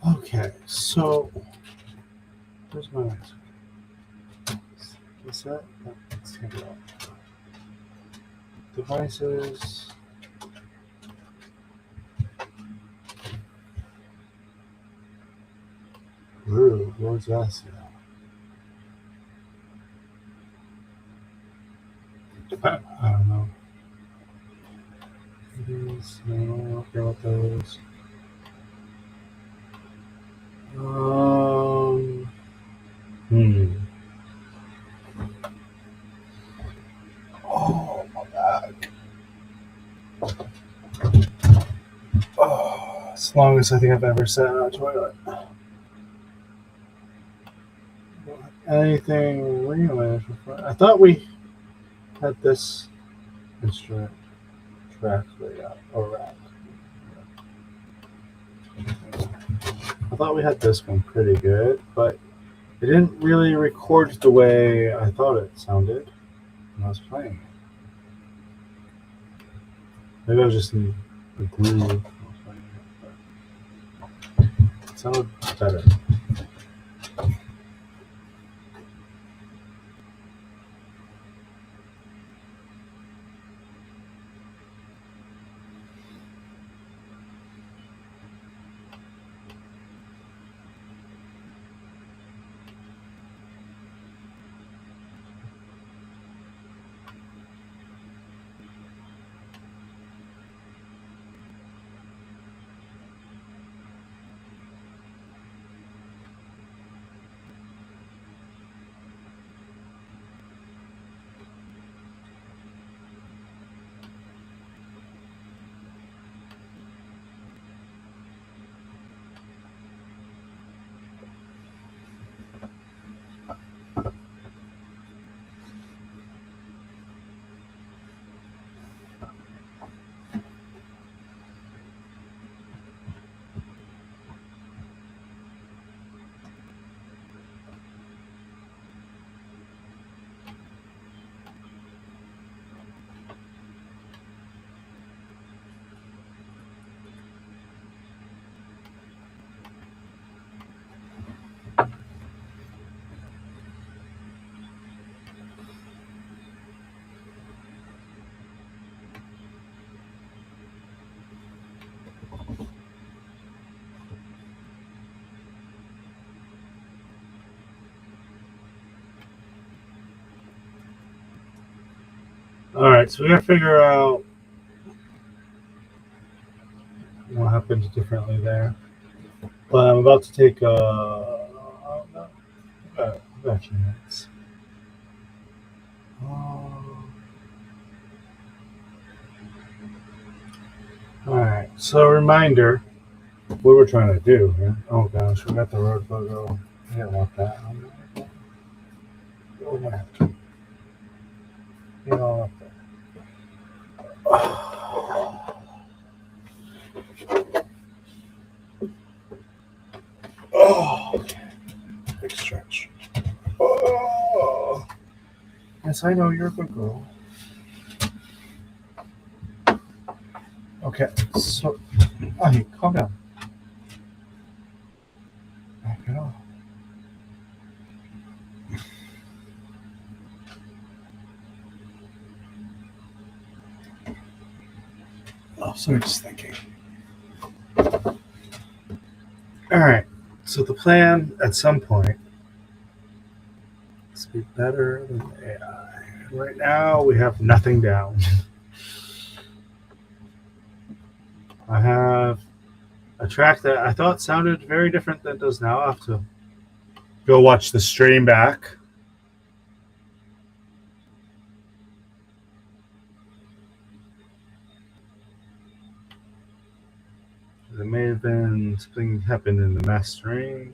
Okay, so where's my next one? What's that? Let's take it off. Devices. Ooh, where's that? I don't know. These, no, okay with those. Hmm. Oh, my back. Oh, it's the longest I think I've ever sat on a toilet. Anything really? I thought we had this instrument track laid out, or rack. I thought we had this one pretty good, but it didn't really record the way I thought it sounded when I was playing it. Maybe I was just in the groove. It sounded better. All right, so we gotta figure out what happened differently there. But I'm about to take a few minutes. So, a reminder what we're trying to do here. Oh gosh, we got the road logo. I didn't want that. We're gonna have to get all up there. Oh, okay. Big stretch. Oh, yes, I know you're a good girl. Okay, so, hey, calm down. Back it off. Oh, so I'm just thinking. All right. So the plan at some point is to be better than AI. Right now we have nothing down. I have a track that I thought sounded very different than it does now. I'll have to go watch the stream back. There may have been something happened in the mastering.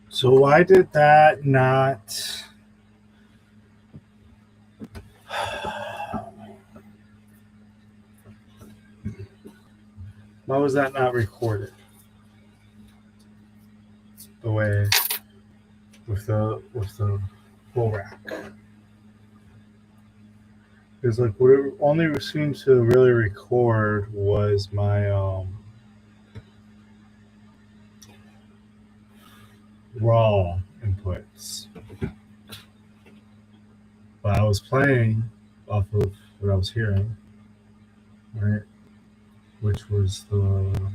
So why did that not? Why was that not recorded? The way with the full rack. Because like what it only seemed to really record was my raw inputs. But I was playing off of what I was hearing, right? Which was the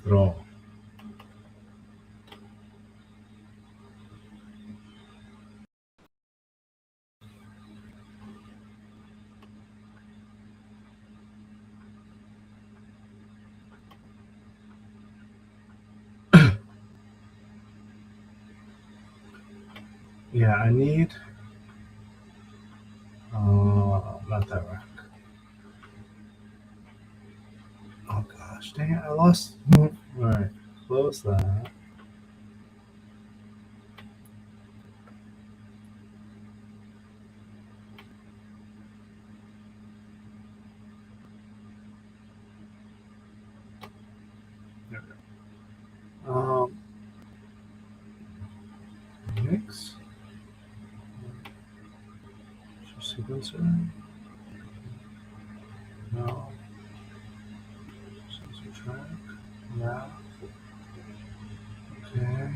raw. Yeah, I need not that rack. Oh gosh, dang it, I lost. Alright, close that. There we go. Mix. Sequencer. No. Sensor track. Yeah. Okay.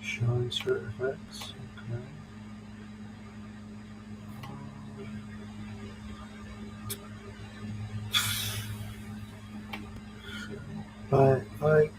Show insert effects. Okay. But like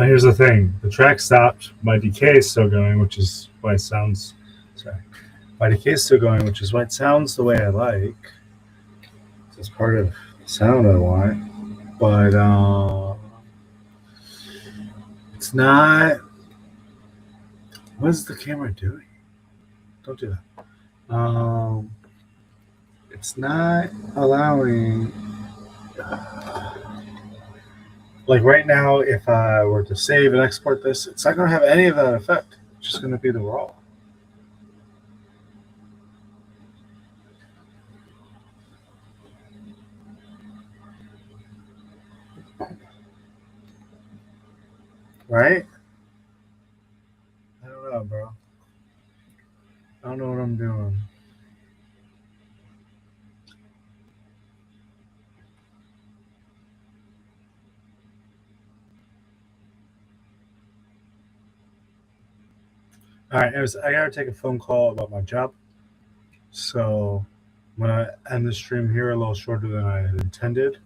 Here's the thing: the track stopped. My decay is still going, which is why it sounds. Sorry, my decay is still going, which is why it sounds the way I like. It's part of the sound I want, but it's not. What is the camera doing? Don't do that. It's not allowing. Like right now, if I were to save and export this, it's not going to have any of that effect. It's just going to be the raw. Right? I don't know, bro. I don't know what I'm doing. All right, anyways, I gotta take a phone call about my job. So I'm gonna end the stream here a little shorter than I had intended.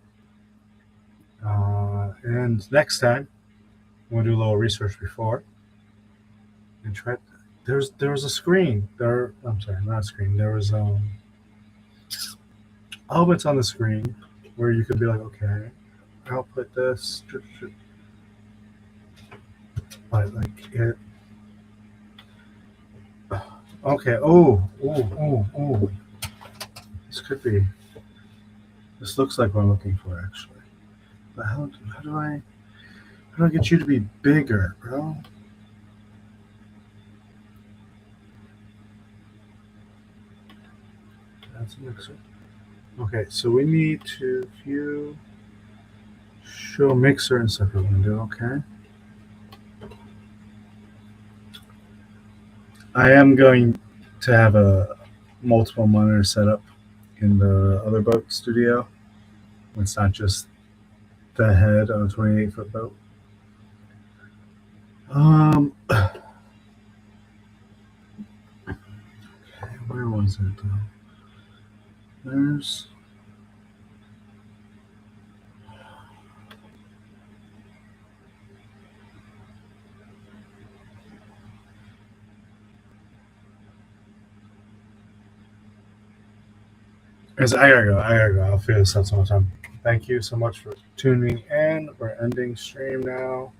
And next time, I'm gonna do a little research before and try. There was a screen. I'm sorry, not a screen. There was elements on the screen where you could be like, okay, I'll put this, but like it. Okay. Oh. This could be. This looks like what I'm looking for, actually. But how do I get you to be bigger, bro? That's a mixer. Okay, so we need to view, show mixer in separate window. Okay. I am going to have a multiple monitor setup in the other boat studio. It's not just the head on a 28-foot boat. Where was it though? There's. I gotta go. I'll figure this out some time. Thank you so much for tuning in. We're ending stream now.